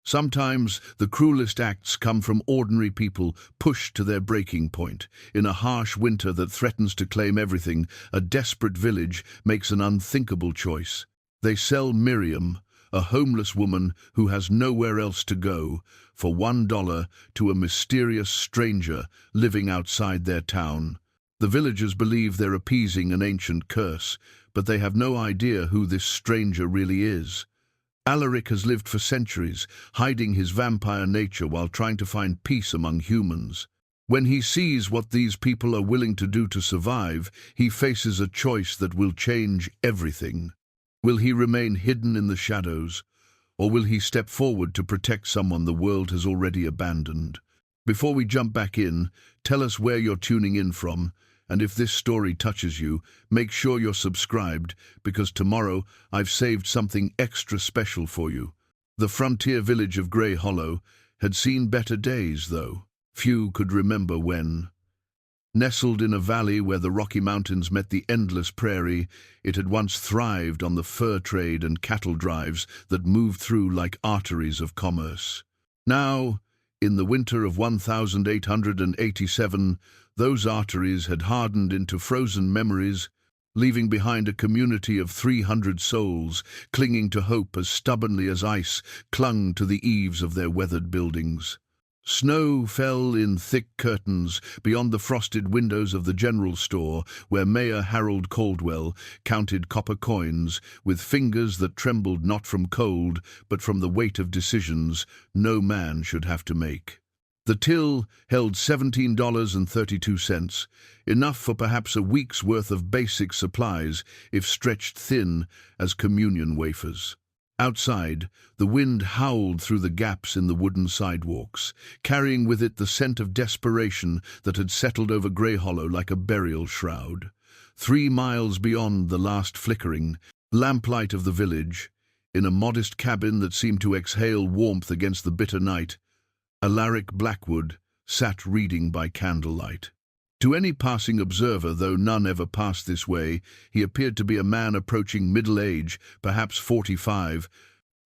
Sometimes the cruelest acts come from ordinary people pushed to their breaking point. In a harsh winter that threatens to claim everything, a desperate village makes an unthinkable choice. They sell Miriam, a homeless woman who has nowhere else to go, for $1 to a mysterious stranger living outside their town. The villagers believe they're appeasing an ancient curse, but they have no idea who this stranger really is. Alaric has lived for centuries, hiding his vampire nature while trying to find peace among humans. When he sees what these people are willing to do to survive, he faces a choice that will change everything. Will he remain hidden in the shadows, or will he step forward to protect someone the world has already abandoned? Before we jump back in, tell us where you're tuning in from, and if this story touches you, make sure you're subscribed, because tomorrow I've saved something extra special for you. The frontier village of Grey Hollow had seen better days, though. Few could remember when. Nestled in a valley where the Rocky Mountains met the endless prairie, it had once thrived on the fur trade and cattle drives that moved through like arteries of commerce. Now, in the winter of 1887, those arteries had hardened into frozen memories, leaving behind a community of 300 souls clinging to hope as stubbornly as ice clung to the eaves of their weathered buildings. Snow fell in thick curtains beyond the frosted windows of the general store, where Mayor Harold Caldwell counted copper coins with fingers that trembled not from cold, but from the weight of decisions no man should have to make. The till held $17.32, enough for perhaps a week's worth of basic supplies if stretched thin as communion wafers. Outside, the wind howled through the gaps in the wooden sidewalks, carrying with it the scent of desperation that had settled over Grey Hollow like a burial shroud. 3 miles beyond the last flickering lamplight of the village, in a modest cabin that seemed to exhale warmth against the bitter night, Alaric Blackwood sat reading by candlelight. To any passing observer, though none ever passed this way, he appeared to be a man approaching middle age, perhaps 45,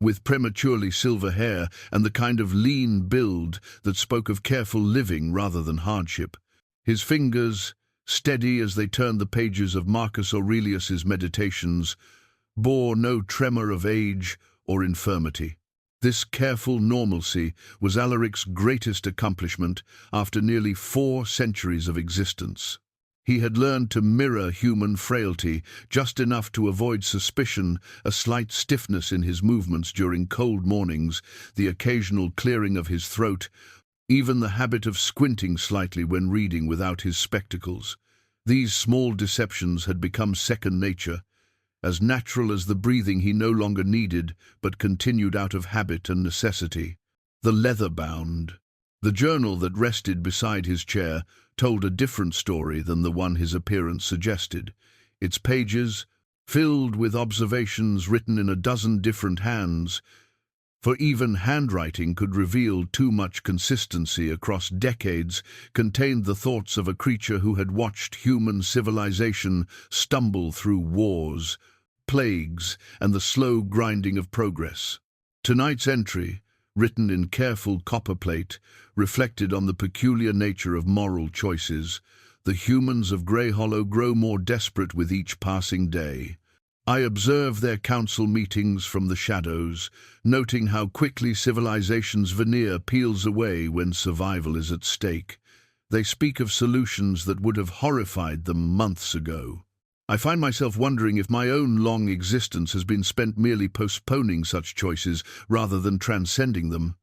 with prematurely silver hair and the kind of lean build that spoke of careful living rather than hardship. His fingers, steady as they turned the pages of Marcus Aurelius's Meditations, bore no tremor of age or infirmity. This careful normalcy was Alaric's greatest accomplishment after nearly 4 centuries of existence. He had learned to mirror human frailty, just enough to avoid suspicion, a slight stiffness in his movements during cold mornings, the occasional clearing of his throat, even the habit of squinting slightly when reading without his spectacles. These small deceptions had become second nature, as natural as the breathing he no longer needed, but continued out of habit and necessity. The leather-bound. The journal that rested beside his chair told a different story than the one his appearance suggested. Its pages, filled with observations written in a dozen different hands, for even handwriting could reveal too much consistency across decades, contained the thoughts of a creature who had watched human civilization stumble through wars, plagues, and the slow grinding of progress. Tonight's entry, written in careful copperplate, reflected on the peculiar nature of moral choices. The humans of Grey Hollow grow more desperate with each passing day. I observe their council meetings from the shadows, noting how quickly civilization's veneer peels away when survival is at stake. They speak of solutions that would have horrified them months ago. I find myself wondering if my own long existence has been spent merely postponing such choices rather than transcending them.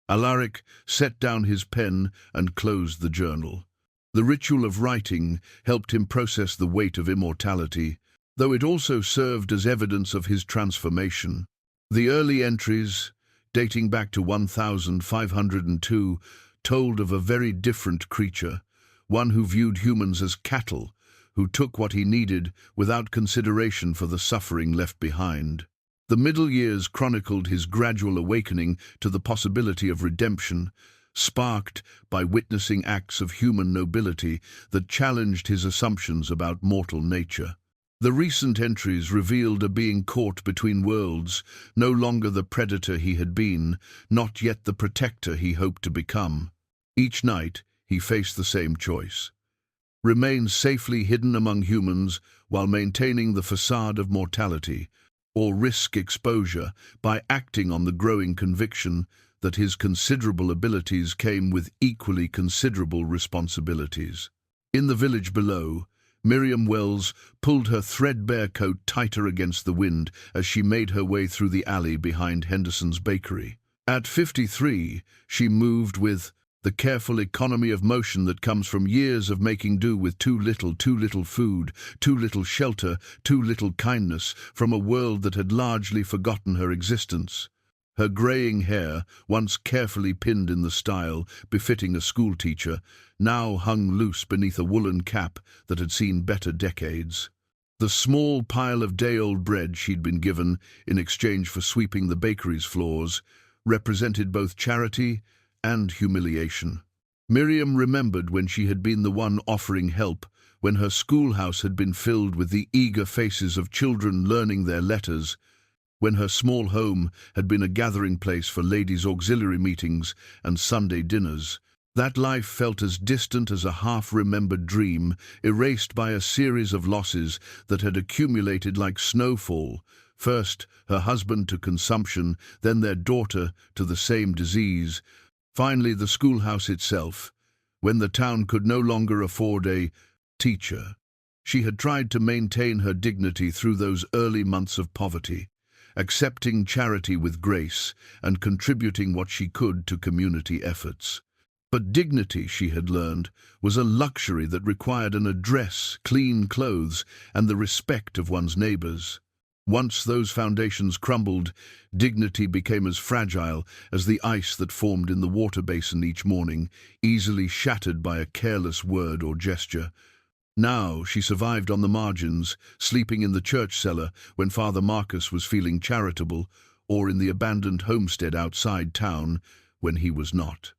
Alaric set down his pen and closed the journal. The ritual of writing helped him process the weight of immortality, though it also served as evidence of his transformation. The early entries, dating back to 1502, told of a very different creature, one who viewed humans as cattle, who took what he needed without consideration for the suffering left behind. The middle years chronicled his gradual awakening to the possibility of redemption, sparked by witnessing acts of human nobility that challenged his assumptions about mortal nature. The recent entries revealed a being caught between worlds, no longer the predator he had been, not yet the protector he hoped to become. Each night, he faced the same choice: remain safely hidden among humans while maintaining the facade of mortality, or risk exposure by acting on the growing conviction that his considerable abilities came with equally considerable responsibilities. In the village below, Miriam Wells pulled her threadbare coat tighter against the wind as she made her way through the alley behind Henderson's bakery. At 53, she moved with the careful economy of motion that comes from years of making do with too little food, too little shelter, too little kindness from a world that had largely forgotten her existence. Her greying hair, once carefully pinned in the style befitting a schoolteacher, now hung loose beneath a woolen cap that had seen better decades. The small pile of day-old bread she'd been given in exchange for sweeping the bakery's floors represented both charity and humiliation. Miriam remembered when she had been the one offering help, when her schoolhouse had been filled with the eager faces of children learning their letters, when her small home had been a gathering place for ladies' auxiliary meetings and Sunday dinners. That life felt as distant as a half-remembered dream, erased by a series of losses that had accumulated like snowfall. First, her husband to consumption, then their daughter to the same disease. Finally, the schoolhouse itself, when the town could no longer afford a teacher. She had tried to maintain her dignity through those early months of poverty, accepting charity with grace and contributing what she could to community efforts. But dignity, she had learned, was a luxury that required an address, clean clothes, and the respect of one's neighbors. Once those foundations crumbled, dignity became as fragile as the ice that formed in the water basin each morning, easily shattered by a careless word or gesture. Now she survived on the margins, sleeping in the church cellar when Father Marcus was feeling charitable, or in the abandoned homestead outside town when he was not.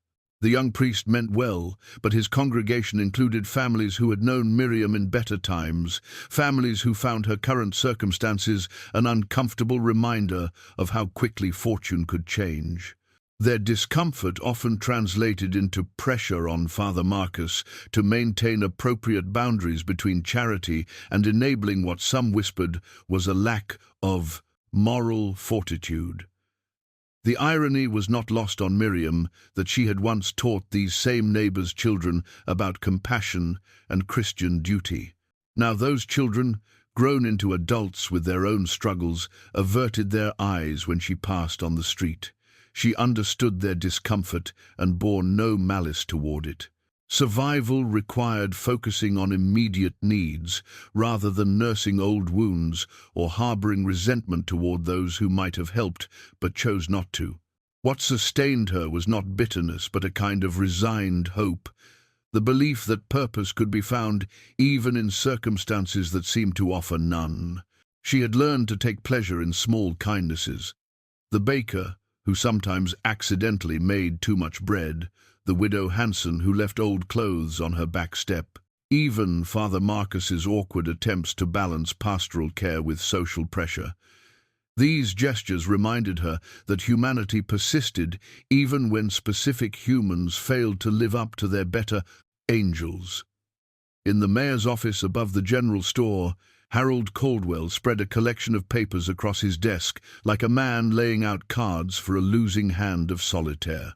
The young priest meant well, but his congregation included families who had known Miriam in better times, families who found her current circumstances an uncomfortable reminder of how quickly fortune could change. Their discomfort often translated into pressure on Father Marcus to maintain appropriate boundaries between charity and enabling what some whispered was a lack of moral fortitude. The irony was not lost on Miriam that she had once taught these same neighbors' children about compassion and Christian duty. Now those children, grown into adults with their own struggles, averted their eyes when she passed on the street. She understood their discomfort and bore no malice toward it. Survival required focusing on immediate needs rather than nursing old wounds or harboring resentment toward those who might have helped but chose not to. What sustained her was not bitterness but a kind of resigned hope, the belief that purpose could be found even in circumstances that seemed to offer none. She had learned to take pleasure in small kindnesses. The baker, who sometimes accidentally made too much bread, the widow Hanson who left old clothes on her back step, even Father Marcus's awkward attempts to balance pastoral care with social pressure. These gestures reminded her that humanity persisted even when specific humans failed to live up to their better angels. In the mayor's office above the general store, Harold Caldwell spread a collection of papers across his desk, like a man laying out cards for a losing hand of solitaire.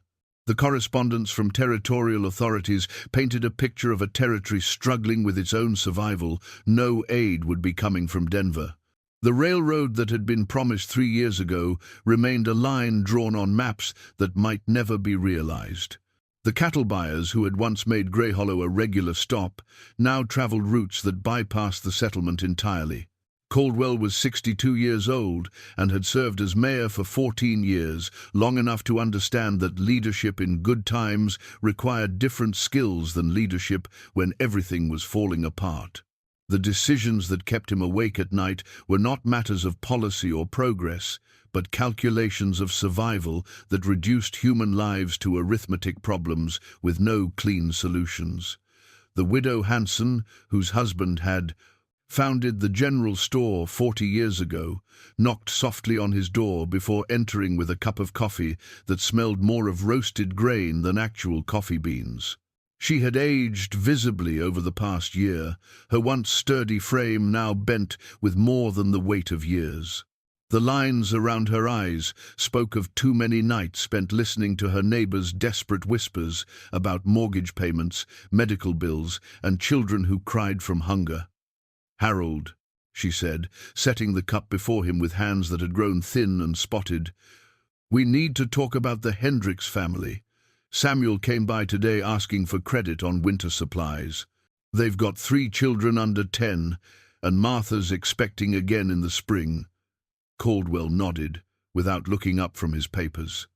The correspondence from territorial authorities painted a picture of a territory struggling with its own survival. No aid would be coming from Denver. The railroad that had been promised 3 years ago remained a line drawn on maps that might never be realized. The cattle buyers who had once made Grey Hollow a regular stop now traveled routes that bypassed the settlement entirely. Caldwell was 62 years old and had served as mayor for 14 years, long enough to understand that leadership in good times required different skills than leadership when everything was falling apart. The decisions that kept him awake at night were not matters of policy or progress, but calculations of survival that reduced human lives to arithmetic problems with no clean solutions. The widow Hanson, whose husband had founded the general store 40 years ago, knocked softly on his door before entering with a cup of coffee that smelled more of roasted grain than actual coffee beans. She had aged visibly over the past year, her once sturdy frame now bent with more than the weight of years. The lines around her eyes spoke of too many nights spent listening to her neighbors' desperate whispers about mortgage payments, medical bills, and children who cried from hunger. "Harold," she said, setting the cup before him with hands that had grown thin and spotted, "we need to talk about the Hendricks family. Samuel came by today asking for credit on winter supplies. They've got 3 children under 10, and Martha's expecting again in the spring." Caldwell nodded, without looking up from his papers.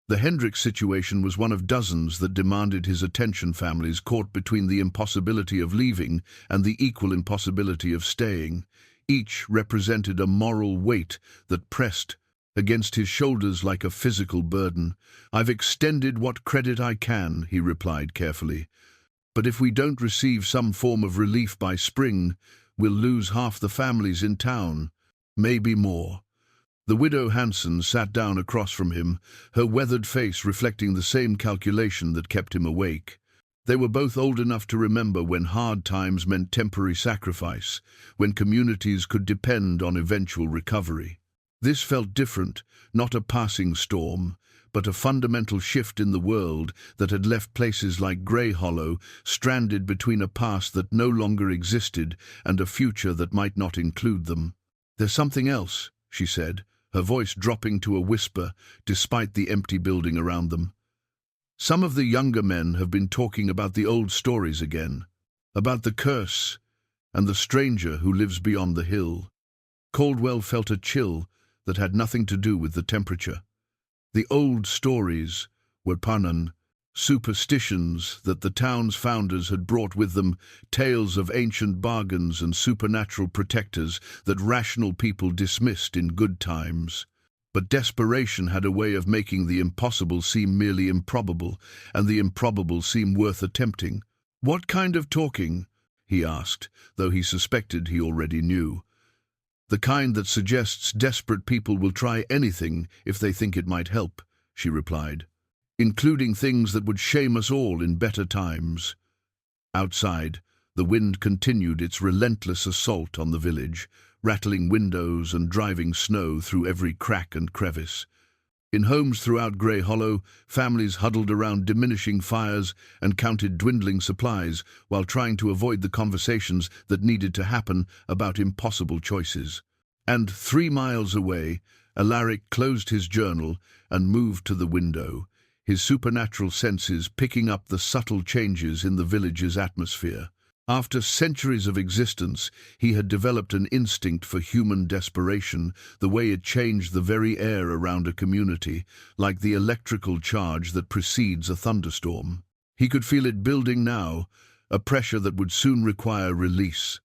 The Hendricks situation was one of dozens that demanded his attention. Families caught between the impossibility of leaving and the equal impossibility of staying. Each represented a moral weight that pressed against his shoulders like a physical burden. "I've extended what credit I can," he replied carefully. "But if we don't receive some form of relief by spring, we'll lose half the families in town, maybe more." The widow Hanson sat down across from him, her weathered face reflecting the same calculation that kept him awake. They were both old enough to remember when hard times meant temporary sacrifice, when communities could depend on eventual recovery. This felt different, not a passing storm, but a fundamental shift in the world that had left places like Grey Hollow stranded between a past that no longer existed and a future that might not include them. "There's something else," she said, her voice dropping to a whisper despite the empty building around them. "Some of the younger men have been talking about the old stories again, about the curse and the stranger who lives beyond the hill." Caldwell felt a chill that had nothing to do with the temperature. The old stories were Panan, superstitions that the town's founders had brought with them, tales of ancient bargains and supernatural protectors that rational people dismissed in good times. But desperation had a way of making the impossible seem merely improbable, and the improbable seem worth attempting. "What kind of talking?" he asked, though he suspected he already knew. "The kind that suggests desperate people will try anything if they think it might help," she replied, "including things that would shame us all in better times." Outside, the wind continued its relentless assault on the village, rattling windows and driving snow through every crack and crevice. In homes throughout Grey Hollow, families huddled around diminishing fires and counted dwindling supplies while trying to avoid the conversations that needed to happen about impossible choices. And 3 miles away, Alaric closed his journal and moved to the window, his supernatural senses picking up the subtle changes in the village's atmosphere. After centuries of existence, he had developed an instinct for human desperation, the way it changed the very air around a community, like the electrical charge that precedes a thunderstorm. He could feel it building now, a pressure that would soon require release.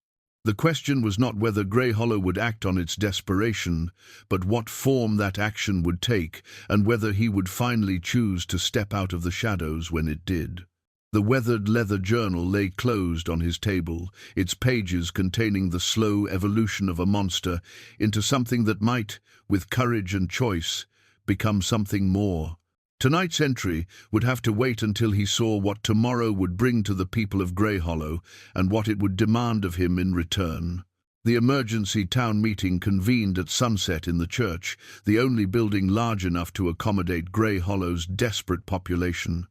The question was not whether Grey Hollow would act on its desperation, but what form that action would take, and whether he would finally choose to step out of the shadows when it did. The weathered leather journal lay closed on his table, its pages containing the slow evolution of a monster into something that might, with courage and choice, become something more. Tonight's entry would have to wait until he saw what tomorrow would bring to the people of Grey Hollow and what it would demand of him in return. The emergency town meeting convened at sunset in the church, the only building large enough to accommodate Grey Hollow's desperate population.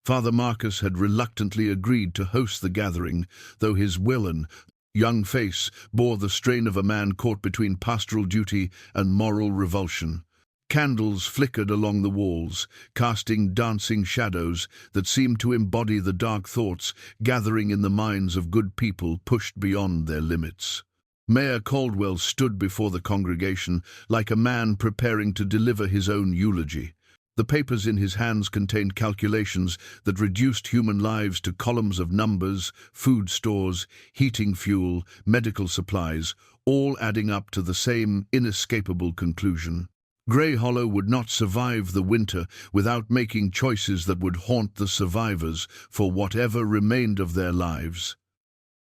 Father Marcus had reluctantly agreed to host the gathering, though his wan, young face bore the strain of a man caught between pastoral duty and moral revulsion. Candles flickered along the walls, casting dancing shadows that seemed to embody the dark thoughts gathering in the minds of good people pushed beyond their limits. Mayor Caldwell stood before the congregation like a man preparing to deliver his own eulogy. The papers in his hands contained calculations that reduced human lives to columns of numbers, food stores, heating fuel, medical supplies, all adding up to the same inescapable conclusion. Grey Hollow would not survive the winter without making choices that would haunt the survivors for whatever remained of their lives.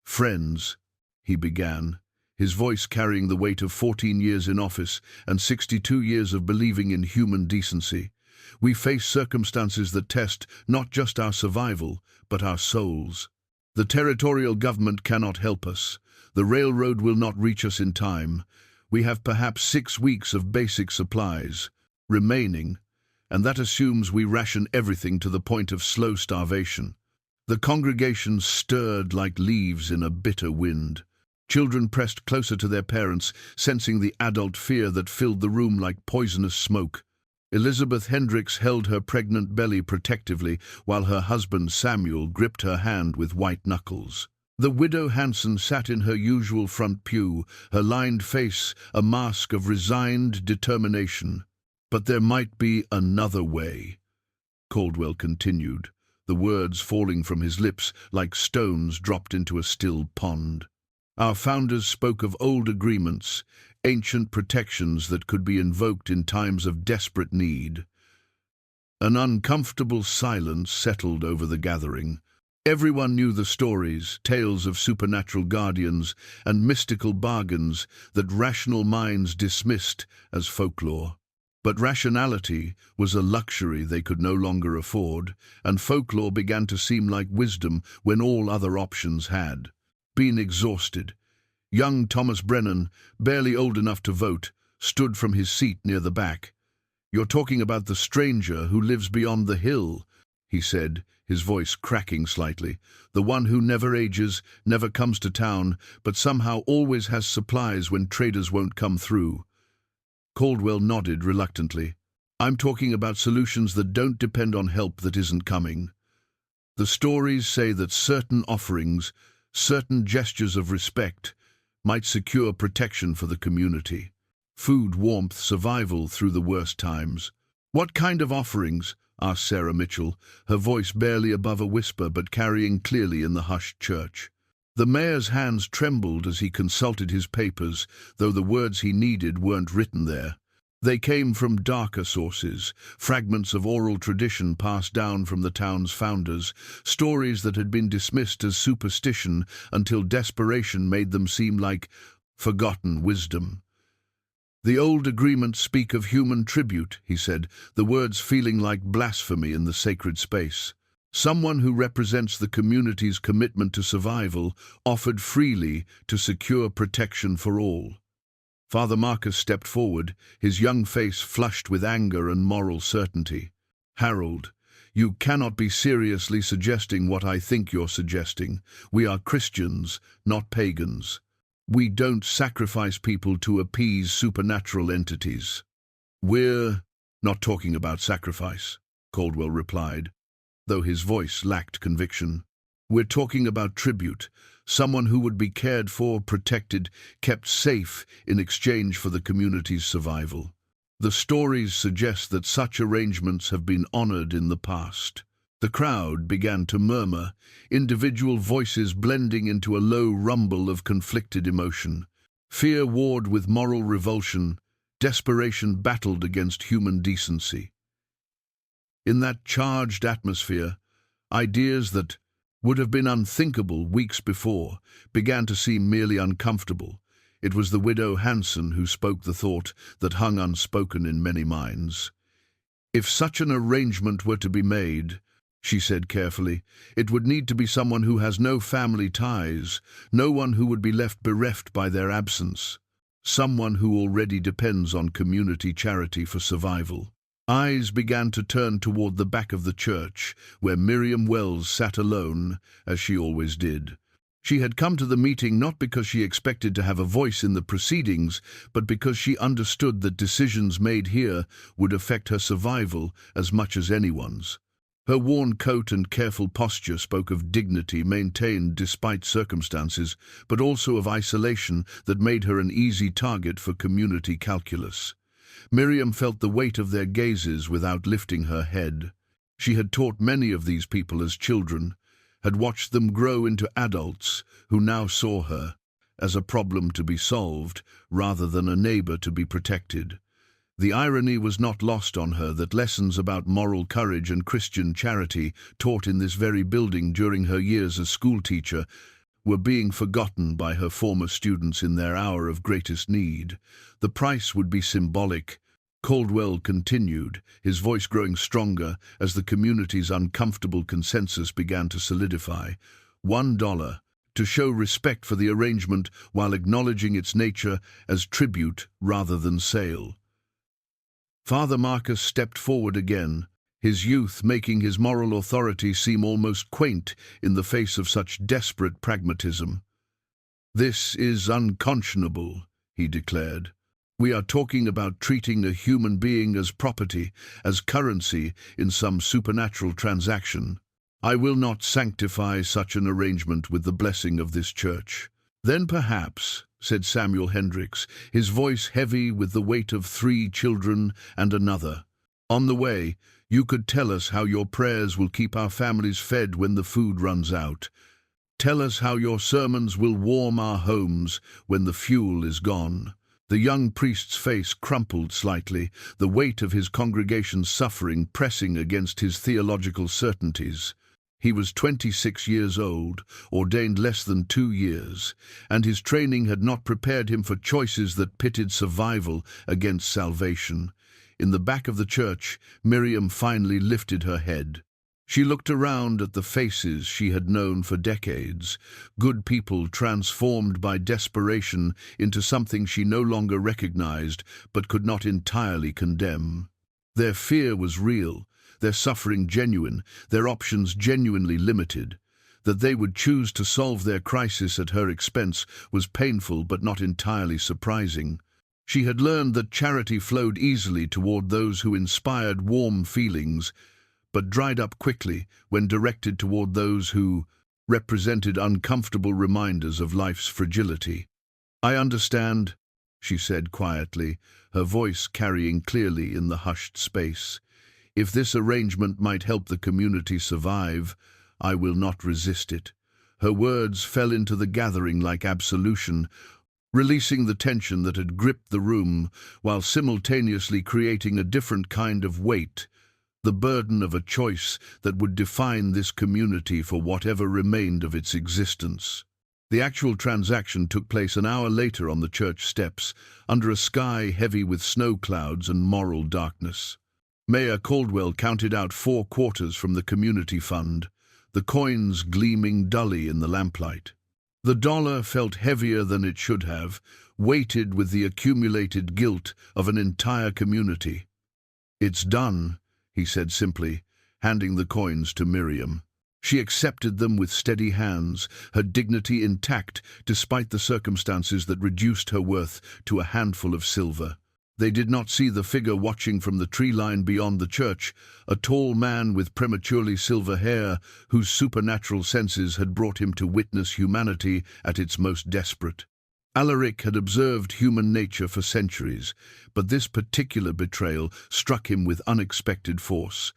"Friends," he began, his voice carrying the weight of 14 years in office and 62 years of believing in human decency. We face circumstances that test not just our survival, but our souls. The territorial government cannot help us. The railroad will not reach us in time. We have perhaps 6 weeks of basic supplies remaining, and that assumes we ration everything to the point of slow starvation. The congregation stirred like leaves in a bitter wind. Children pressed closer to their parents, sensing the adult fear that filled the room like poisonous smoke. Elizabeth Hendricks held her pregnant belly protectively, while her husband Samuel gripped her hand with white knuckles. The widow Hanson sat in her usual front pew, her lined face a mask of resigned determination. "But there might be another way," Caldwell continued, the words falling from his lips like stones dropped into a still pond. "Our founders spoke of old agreements, ancient protections that could be invoked in times of desperate need." An uncomfortable silence settled over the gathering. Everyone knew the stories, tales of supernatural guardians and mystical bargains that rational minds dismissed as folklore. But rationality was a luxury they could no longer afford, and folklore began to seem like wisdom when all other options had been exhausted. Young Thomas Brennan, barely old enough to vote, stood from his seat near the back. "You're talking about the stranger who lives beyond the hill," he said, his voice cracking slightly. "The one who never ages, never comes to town, but somehow always has supplies when traders won't come through." Caldwell nodded reluctantly. "I'm talking about solutions that don't depend on help that isn't coming. The stories say that certain offerings, certain gestures of respect, might secure protection for the community. Food, warmth, survival through the worst times." "What kind of offerings?" asked Sarah Mitchell, her voice barely above a whisper but carrying clearly in the hushed church. The mayor's hands trembled as he consulted his papers, though the words he needed weren't written there. They came from darker sources, fragments of oral tradition passed down from the town's founders, stories that had been dismissed as superstition until desperation made them seem like forgotten wisdom. "The old agreements speak of human tribute," he said, the words feeling like blasphemy in the sacred space. "Someone who represents the community's commitment to survival, offered freely to secure protection for all." Father Marcus stepped forward, his young face flushed with anger and moral certainty. "Harold, you cannot be seriously suggesting what I think you're suggesting. We are Christians, not pagans. We don't sacrifice people to appease supernatural entities." "We're not talking about sacrifice," Caldwell replied, though his voice lacked conviction. "We're talking about tribute, someone who would be cared for, protected, kept safe in exchange for the community's survival. The stories suggest that such arrangements have been honored in the past." The crowd began to murmur, individual voices blending into a low rumble of conflicted emotion. Fear warred with moral revulsion, desperation battled against human decency. In that charged atmosphere, ideas that would have been unthinkable weeks before began to seem merely uncomfortable. It was the widow Hanson who spoke the thought that hung unspoken in many minds. "If such an arrangement were to be made," she said carefully, "it would need to be someone who has no family ties, no one who would be left bereft by their absence, someone who already depends on community charity for survival." Eyes began to turn toward the back of the church, where Miriam Wells sat alone, as she always did. She had come to the meeting not because she expected to have a voice in the proceedings, but because she understood that decisions made here would affect her survival as much as anyone's. Her worn coat and careful posture spoke of dignity maintained despite circumstances, but also of isolation that made her an easy target for community calculus. Miriam felt the weight of their gazes without lifting her head. She had taught many of these people as children, had watched them grow into adults who now saw her as a problem to be solved rather than a neighbor to be protected. The irony was not lost on her that lessons about moral courage and Christian charity taught in this very building during her years as schoolteacher were being forgotten by her former students in their hour of greatest need. The price would be symbolic. Caldwell continued, his voice growing stronger as the community's uncomfortable consensus began to solidify. $1, to show respect for the arrangement while acknowledging its nature as tribute rather than sale. Father Marcus stepped forward again, his youth making his moral authority seem almost quaint in the face of such desperate pragmatism. "This is unconscionable," he declared. "We are talking about treating a human being as property, as currency in some supernatural transaction. I will not sanctify such an arrangement with the blessing of this church." "Then perhaps," said Samuel Hendricks, his voice heavy with the weight of 3 children and another, "on the way, you could tell us how your prayers will keep our families fed when the food runs out. Tell us how your sermons will warm our homes when the fuel is gone." The young priest's face crumpled slightly, the weight of his congregation's suffering pressing against his theological certainties. He was 26 years old, ordained less than 2 years, and his training had not prepared him for choices that pitted survival against salvation. In the back of the church, Miriam finally lifted her head. She looked around at the faces she had known for decades, good people transformed by desperation into something she no longer recognized but could not entirely condemn. Their fear was real, their suffering genuine, their options genuinely limited. That they would choose to solve their crisis at her expense was painful but not entirely surprising. She had learned that charity flowed easily toward those who inspired warm feelings, but dried up quickly when directed toward those who represented uncomfortable reminders of life's fragility. "I understand," she said quietly, her voice carrying clearly in the hushed space. "If this arrangement might help the community survive, I will not resist it." Her words fell into the gathering like absolution, releasing the tension that had gripped the room while simultaneously creating a different kind of weight, the burden of a choice that would define this community for whatever remained of its existence. The actual transaction took place an hour later on the church steps, under a sky heavy with snow clouds and moral darkness. Mayor Caldwell counted out 4 quarters from the community fund, the coins gleaming dully in the lamplight. The dollar felt heavier than it should have, weighted with the accumulated guilt of an entire community. "It's done," he said simply, handing the coins to Miriam. She accepted them with steady hands, her dignity intact despite the circumstances that reduced her worth to a handful of silver. They did not see the figure watching from the tree line beyond the church, a tall man with prematurely silver hair whose supernatural senses had brought him to witness humanity at its most desperate. Alaric had observed human nature for centuries, but this particular betrayal struck him with unexpected force.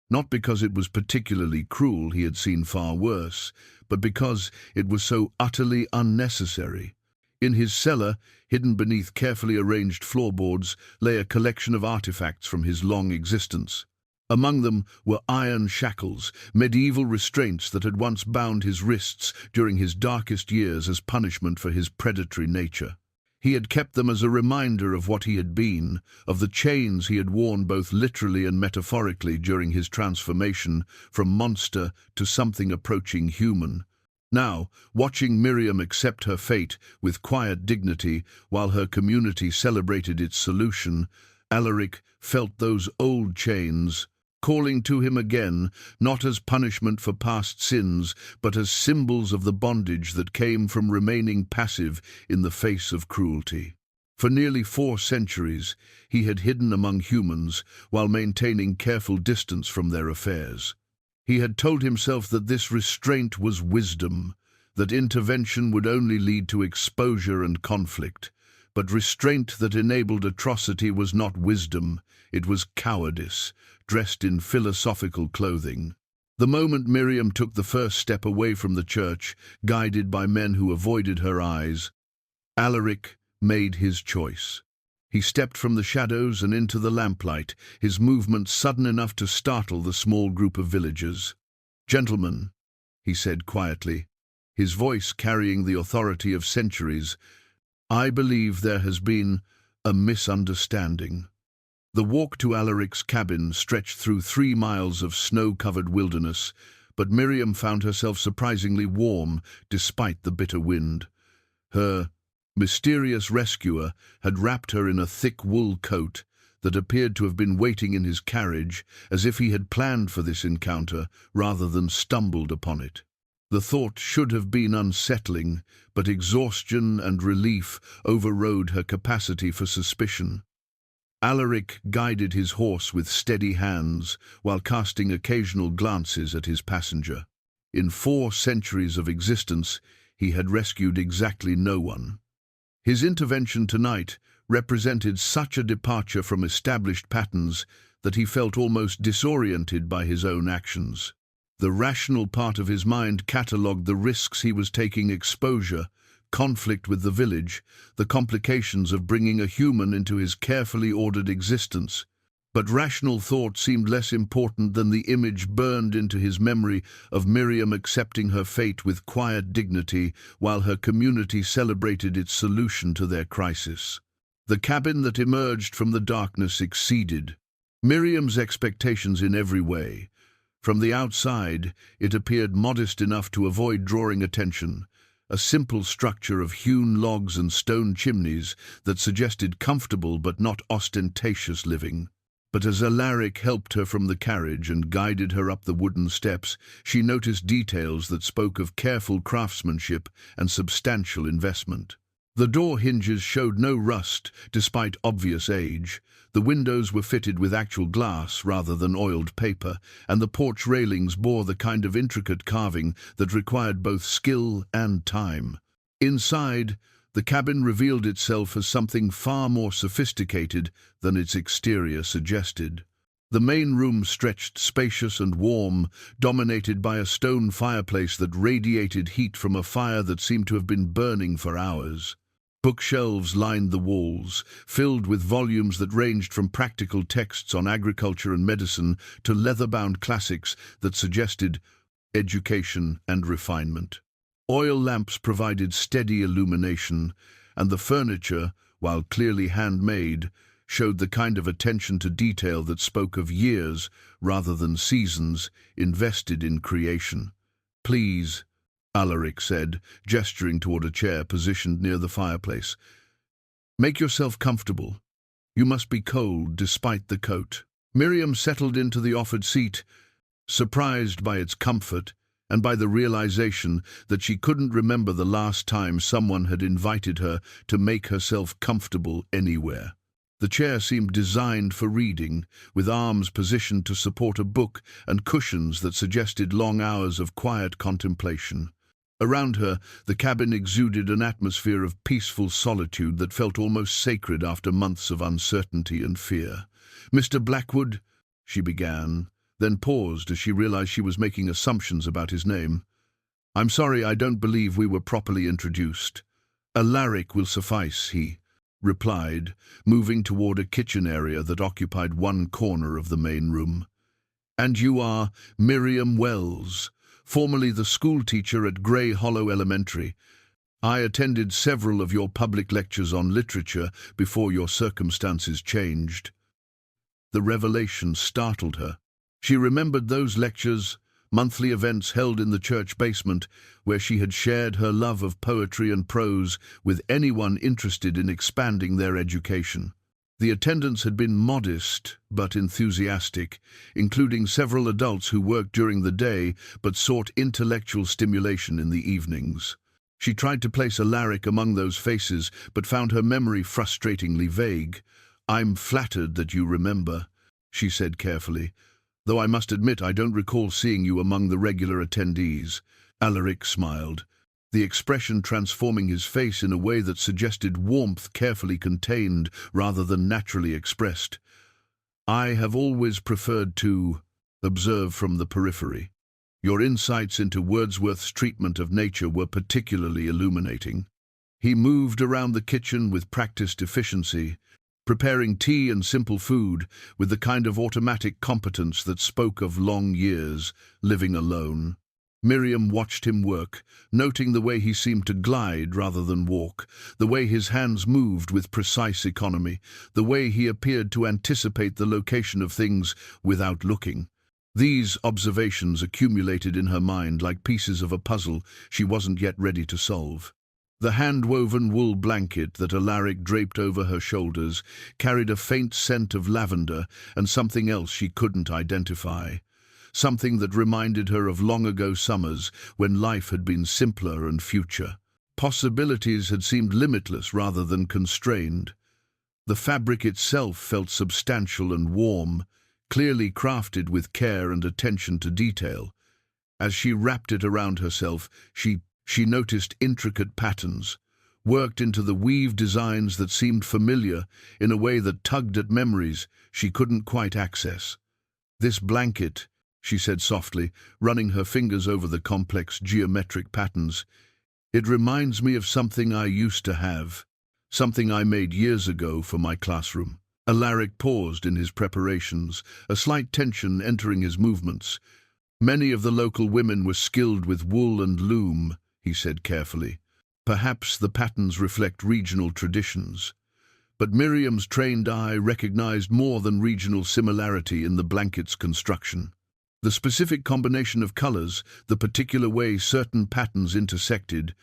Not because it was particularly cruel, he had seen far worse, but because it was so utterly unnecessary. In his cellar, hidden beneath carefully arranged floorboards, lay a collection of artifacts from his long existence. Among them were iron shackles, medieval restraints that had once bound his wrists during his darkest years as punishment for his predatory nature. He had kept them as a reminder of what he had been, of the chains he had worn both literally and metaphorically during his transformation from monster to something approaching human. Now, watching Miriam accept her fate with quiet dignity while her community celebrated its solution, Alaric felt those old chains calling to him again, not as punishment for past sins, but as symbols of the bondage that came from remaining passive in the face of cruelty. For nearly 4 centuries, he had hidden among humans while maintaining careful distance from their affairs. He had told himself that this restraint was wisdom, that intervention would only lead to exposure and conflict. But restraint that enabled atrocity was not wisdom, it was cowardice, dressed in philosophical clothing. The moment Miriam took the first step away from the church, guided by men who avoided her eyes, Alaric made his choice. He stepped from the shadows and into the lamplight, his movement sudden enough to startle the small group of villagers. "Gentlemen," he said quietly, his voice carrying the authority of centuries. "I believe there has been a misunderstanding." The walk to Alaric's cabin stretched through 3 miles of snow-covered wilderness, but Miriam found herself surprisingly warm despite the bitter wind. Her mysterious rescuer had wrapped her in a thick wool coat that appeared to have been waiting in his carriage, as if he had planned for this encounter rather than stumbled upon it. The thought should have been unsettling, but exhaustion and relief overrode her capacity for suspicion. Alaric guided his horse with steady hands while casting occasional glances at his passenger. In 4 centuries of existence, he had rescued exactly no one. His intervention tonight represented such a departure from established patterns that he felt almost disoriented by his own actions. The rational part of his mind catalogued the risks he was taking: exposure, conflict with the village, the complications of bringing a human into his carefully ordered existence. But rational thought seemed less important than the image burned into his memory of Miriam accepting her fate with quiet dignity while her community celebrated its solution to their crisis. The cabin that emerged from the darkness exceeded Miriam's expectations in every way. From the outside, it appeared modest enough to avoid drawing attention, a simple structure of hewn logs and stone chimneys that suggested comfortable but not ostentatious living. But as Alaric helped her from the carriage and guided her up the wooden steps, she noticed details that spoke of careful craftsmanship and substantial investment. The door hinges showed no rust, despite obvious age. The windows were fitted with actual glass rather than oiled paper, and the porch railings bore the kind of intricate carving that required both skill and time. Inside, the cabin revealed itself as something far more sophisticated than its exterior suggested. The main room stretched spacious and warm, dominated by a stone fireplace that radiated heat from a fire that seemed to have been burning for hours. Bookshelves lined the walls, filled with volumes that ranged from practical texts on agriculture and medicine to leather-bound classics that suggested education and refinement. Oil lamps provided steady illumination, and the furniture, while clearly handmade, showed the kind of attention to detail that spoke of years rather than seasons invested in creation. "Please," Alaric said, gesturing toward a chair positioned near the fireplace. "Make yourself comfortable. You must be cold despite the coat." Miriam settled into the offered seat, surprised by its comfort and by the realization that she couldn't remember the last time someone had invited her to make herself comfortable anywhere. The chair seemed designed for reading, with arms positioned to support a book and cushions that suggested long hours of quiet contemplation. Around her, the cabin exuded an atmosphere of peaceful solitude that felt almost sacred after months of uncertainty and fear. "Mr. Blackwood," she began, then paused as she realized she was making assumptions about his name. "I'm sorry, I don't believe we were properly introduced." "Alaric will suffice," he replied, moving toward a kitchen area that occupied one corner of the main room. "And you are Miriam Wells, formerly the schoolteacher at Grey Hollow Elementary. I attended several of your public lectures on literature before your circumstances changed." The revelation startled her. She remembered those lectures, monthly events held in the church basement, where she had shared her love of poetry and prose with anyone interested in expanding their education. The attendance had been modest but enthusiastic, including several adults who worked during the day but sought intellectual stimulation in the evenings. She tried to place Alaric among those faces, but found her memory frustratingly vague. "I'm flattered that you remember," she said carefully, "though I must admit I don't recall seeing you among the regular attendees." Alaric smiled, the expression transforming his face in a way that suggested warmth carefully contained rather than naturally expressed. "I have always preferred to observe from the periphery. Your insights into Wordsworth's treatment of nature were particularly illuminating." He moved around the kitchen with practiced efficiency, preparing tea and simple food with the kind of automatic competence that spoke of long years living alone. Miriam watched him work, noting the way he seemed to glide rather than walk, the way his hands moved with precise economy, the way he appeared to anticipate the location of things without looking. These observations accumulated in her mind like pieces of a puzzle she wasn't yet ready to solve. The hand-woven wool blanket that Alaric draped over her shoulders carried a faint scent of lavender and something else she couldn't identify. Something that reminded her of long-ago summers when life had been simpler and future. Possibilities had seemed limitless rather than constrained. The fabric itself felt substantial and warm, clearly crafted with care and attention to detail. As she wrapped it around herself, she noticed intricate patterns, worked into the weave designs that seemed familiar in a way that tugged at memories she couldn't quite access. "This blanket," she said softly, running her fingers over the complex geometric patterns, "it reminds me of something I used to have, something I made years ago for my classroom." Alaric paused in his preparations, a slight tension entering his movements. "Many of the local women were skilled with wool and loom," he said carefully. "Perhaps the patterns reflect regional traditions." But Miriam's trained eye recognized more than regional similarity in the blanket's construction. The specific combination of colors, the particular way certain patterns intersected,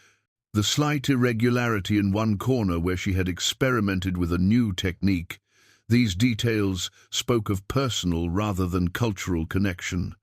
the slight irregularity in one corner where she had experimented with a new technique, these details spoke of personal rather than cultural connection.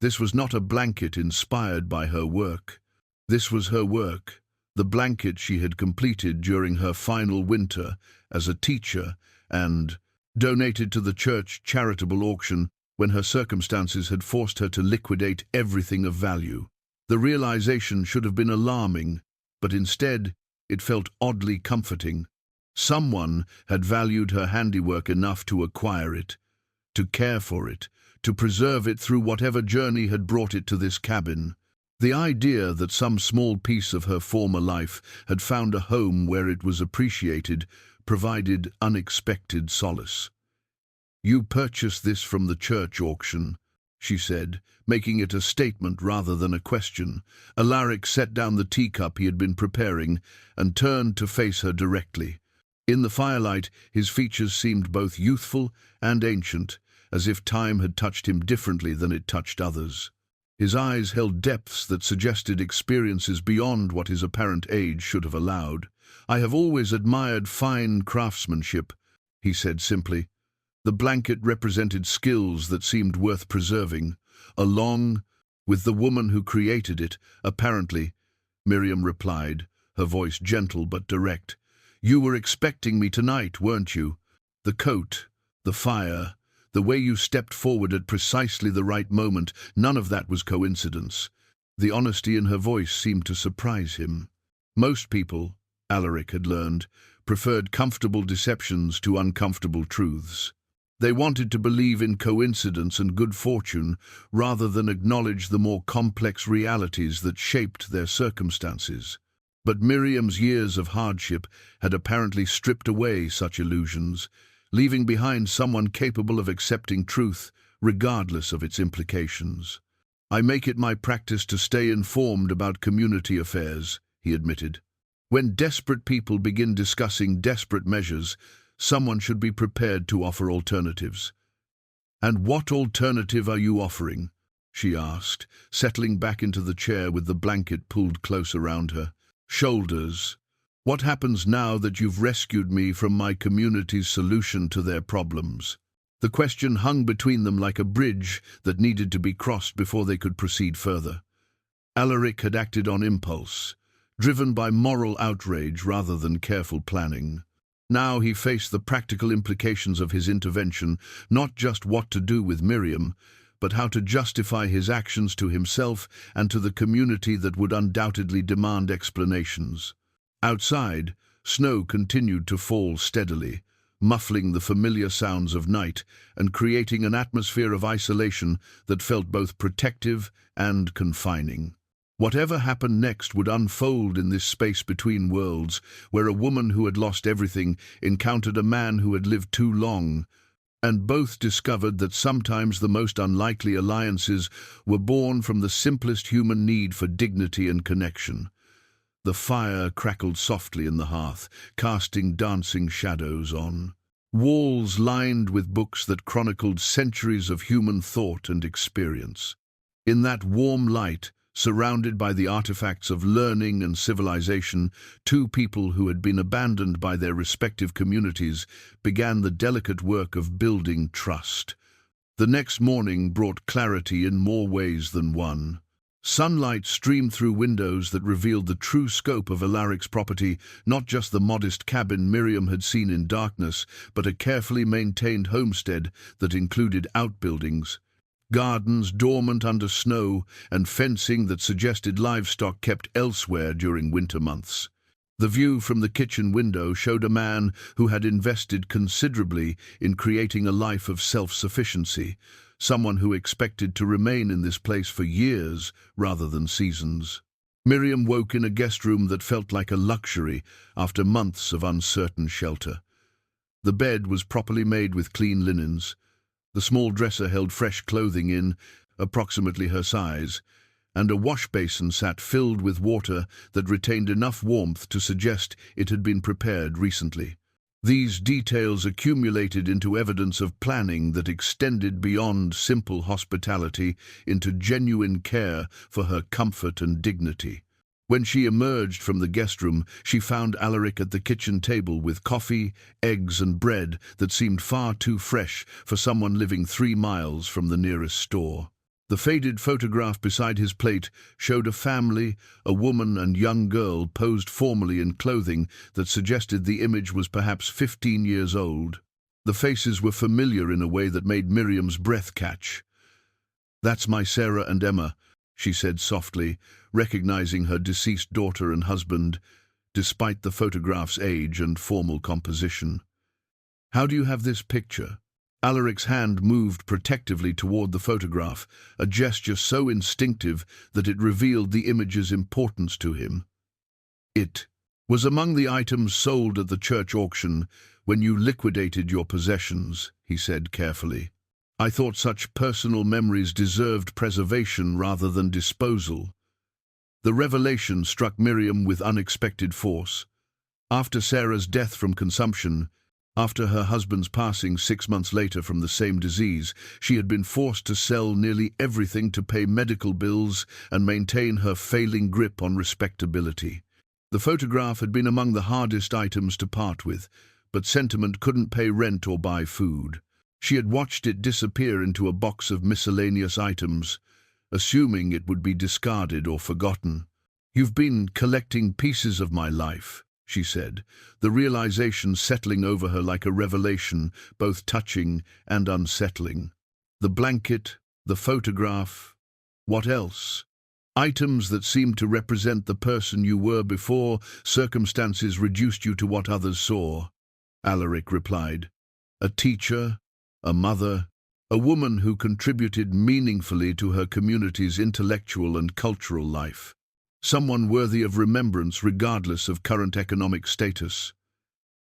This was not a blanket inspired by her work. This was her work, the blanket she had completed during her final winter as a teacher and donated to the church charitable auction when her circumstances had forced her to liquidate everything of value. The realization should have been alarming, but instead it felt oddly comforting. Someone had valued her handiwork enough to acquire it, to care for it, to preserve it through whatever journey had brought it to this cabin. The idea that some small piece of her former life had found a home where it was appreciated provided unexpected solace. "You purchased this from the church auction," she said, making it a statement rather than a question. Alaric set down the teacup he had been preparing and turned to face her directly. In the firelight, his features seemed both youthful and ancient, as if time had touched him differently than it touched others. His eyes held depths that suggested experiences beyond what his apparent age should have allowed. "I have always admired fine craftsmanship," he said simply. The blanket represented skills that seemed worth preserving, along with the woman who created it, apparently, Miriam replied, her voice gentle but direct. "You were expecting me tonight, weren't you? The coat, the fire, the way you stepped forward at precisely the right moment, none of that was coincidence." The honesty in her voice seemed to surprise him. Most people, Alaric had learned, preferred comfortable deceptions to uncomfortable truths. They wanted to believe in coincidence and good fortune rather than acknowledge the more complex realities that shaped their circumstances. But Miriam's years of hardship had apparently stripped away such illusions, leaving behind someone capable of accepting truth regardless of its implications. "I make it my practice to stay informed about community affairs," he admitted. "When desperate people begin discussing desperate measures, someone should be prepared to offer alternatives." "And what alternative are you offering?" she asked, settling back into the chair with the blanket pulled close around her. "Shoulders. What happens now that you've rescued me from my community's solution to their problems?" The question hung between them like a bridge that needed to be crossed before they could proceed further. Alaric had acted on impulse, driven by moral outrage rather than careful planning. Now he faced the practical implications of his intervention, not just what to do with Miriam, but how to justify his actions to himself and to the community that would undoubtedly demand explanations. Outside, snow continued to fall steadily, muffling the familiar sounds of night and creating an atmosphere of isolation that felt both protective and confining. Whatever happened next would unfold in this space between worlds, where a woman who had lost everything encountered a man who had lived too long, And both discovered that sometimes the most unlikely alliances were born from the simplest human need for dignity and connection. The fire crackled softly in the hearth, casting dancing shadows on walls lined with books that chronicled centuries of human thought and experience. In that warm light, surrounded by the artifacts of learning and civilization, two people who had been abandoned by their respective communities began the delicate work of building trust. The next morning brought clarity in more ways than one. Sunlight streamed through windows that revealed the true scope of Alaric's property, not just the modest cabin Miriam had seen in darkness, but a carefully maintained homestead that included outbuildings, gardens dormant under snow, and fencing that suggested livestock kept elsewhere during winter months. The view from the kitchen window showed a man who had invested considerably in creating a life of self-sufficiency, someone who expected to remain in this place for years rather than seasons. Miriam woke in a guest room that felt like a luxury after months of uncertain shelter. The bed was properly made with clean linens. The small dresser held fresh clothing in, approximately her size, and a wash basin sat filled with water that retained enough warmth to suggest it had been prepared recently. These details accumulated into evidence of planning that extended beyond simple hospitality into genuine care for her comfort and dignity. When she emerged from the guest room, she found Alaric at the kitchen table with coffee, eggs, and bread that seemed far too fresh for someone living 3 miles from the nearest store. The faded photograph beside his plate showed a family, a woman and young girl posed formally in clothing that suggested the image was perhaps 15 years old. The faces were familiar in a way that made Miriam's breath catch. "That's my Sarah and Emma," she said softly, recognizing her deceased daughter and husband, despite the photograph's age and formal composition. "How do you have this picture?" Alaric's hand moved protectively toward the photograph, a gesture so instinctive that it revealed the image's importance to him. "It was among the items sold at the church auction when you liquidated your possessions," he said carefully. "I thought such personal memories deserved preservation rather than disposal." The revelation struck Miriam with unexpected force. After Sarah's death from consumption, after her husband's passing 6 months later from the same disease, she had been forced to sell nearly everything to pay medical bills and maintain her failing grip on respectability. The photograph had been among the hardest items to part with, but sentiment couldn't pay rent or buy food. She had watched it disappear into a box of miscellaneous items, assuming it would be discarded or forgotten. "You've been collecting pieces of my life," she said, the realization settling over her like a revelation, both touching and unsettling. The blanket, the photograph, what else? Items that seemed to represent the person you were before circumstances reduced you to what others saw. Alaric replied. "A teacher, a mother, a woman who contributed meaningfully to her community's intellectual and cultural life. Someone worthy of remembrance regardless of current economic status."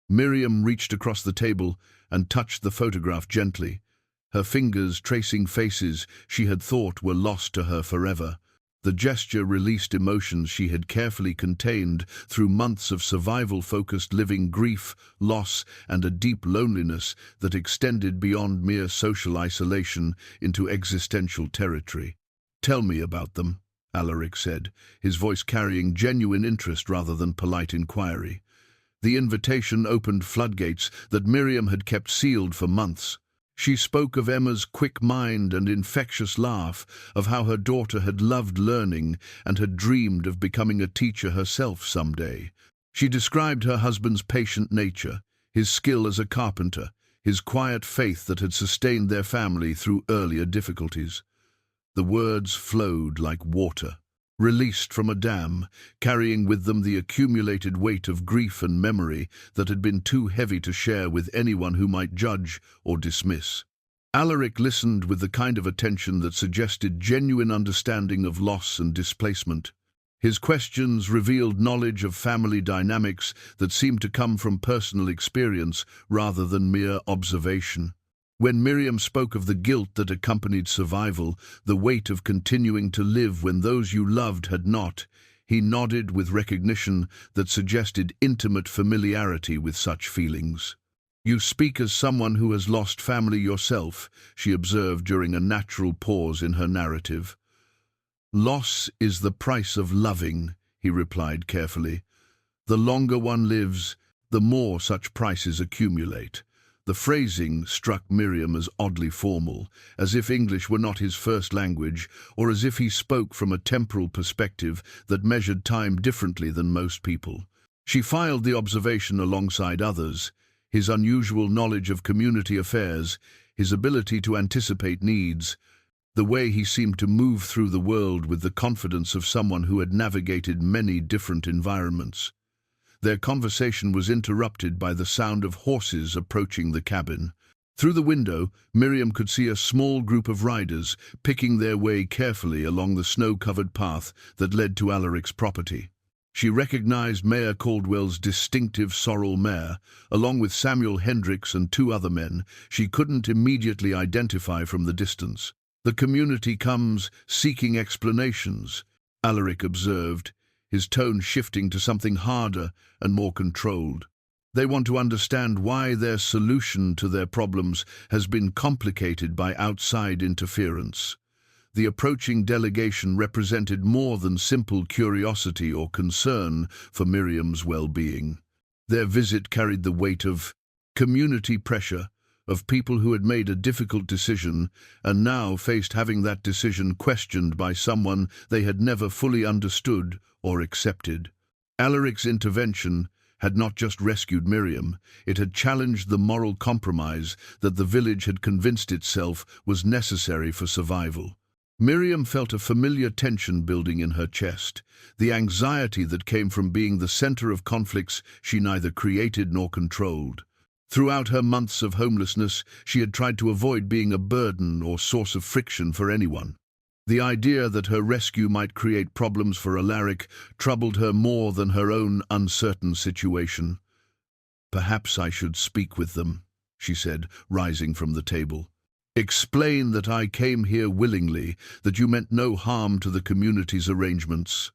Miriam reached across the table and touched the photograph gently, her fingers tracing faces she had thought were lost to her forever. The gesture released emotions she had carefully contained through months of survival-focused living, grief, loss, and a deep loneliness that extended beyond mere social isolation into existential territory. "Tell me about them," Alaric said, his voice carrying genuine interest rather than polite inquiry. The invitation opened floodgates that Miriam had kept sealed for months. She spoke of Emma's quick mind and infectious laugh, of how her daughter had loved learning and had dreamed of becoming a teacher herself someday. She described her husband's patient nature, his skill as a carpenter, his quiet faith that had sustained their family through earlier difficulties. The words flowed like water, released from a dam, carrying with them the accumulated weight of grief and memory that had been too heavy to share with anyone who might judge or dismiss. Alaric listened with the kind of attention that suggested genuine understanding of loss and displacement. His questions revealed knowledge of family dynamics that seemed to come from personal experience rather than mere observation. When Miriam spoke of the guilt that accompanied survival, the weight of continuing to live when those you loved had not, he nodded with recognition that suggested intimate familiarity with such feelings. "You speak as someone who has lost family yourself," she observed during a natural pause in her narrative. "Loss is the price of loving," he replied carefully. "The longer one lives, the more such prices accumulate." The phrasing struck Miriam as oddly formal, as if English were not his first language, or as if he spoke from a temporal perspective that measured time differently than most people. She filed the observation alongside others: his unusual knowledge of community affairs, his ability to anticipate needs, the way he seemed to move through the world with the confidence of someone who had navigated many different environments. Their conversation was interrupted by the sound of horses approaching the cabin. Through the window, Miriam could see a small group of riders picking their way carefully along the snow-covered path that led to Alaric's property. She recognized Mayor Caldwell's distinctive sorrel mare, along with Samuel Hendricks and two other men she couldn't immediately identify from the distance. "The community comes seeking explanations," Alaric observed, his tone shifting to something harder and more controlled. "They want to understand why their solution to their problems has been complicated by outside interference." The approaching delegation represented more than simple curiosity or concern for Miriam's well-being. Their visit carried the weight of community pressure, of people who had made a difficult decision and now faced having that decision questioned by someone they had never fully understood or accepted. Alaric's intervention had not just rescued Miriam, it had challenged the moral compromise that the village had convinced itself was necessary for survival. Miriam felt a familiar tension building in her chest, the anxiety that came from being the center of conflicts she neither created nor controlled. Throughout her months of homelessness, she had tried to avoid being a burden or source of friction for anyone. The idea that her rescue might create problems for Alaric troubled her more than her own uncertain situation. "Perhaps I should speak with them," she said, rising from the table. "Explain that I came here willingly, that you meant no harm to the community's arrangements."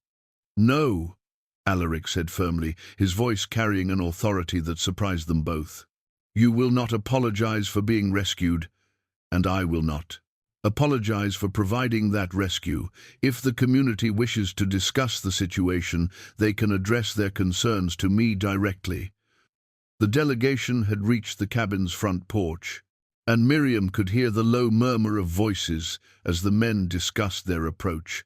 "No," Alaric said firmly, his voice carrying an authority that surprised them both. "You will not apologize for being rescued, and I will not apologize for providing that rescue. If the community wishes to discuss the situation, they can address their concerns to me directly." The delegation had reached the cabin's front porch, and Miriam could hear the low murmur of voices as the men discussed their approach.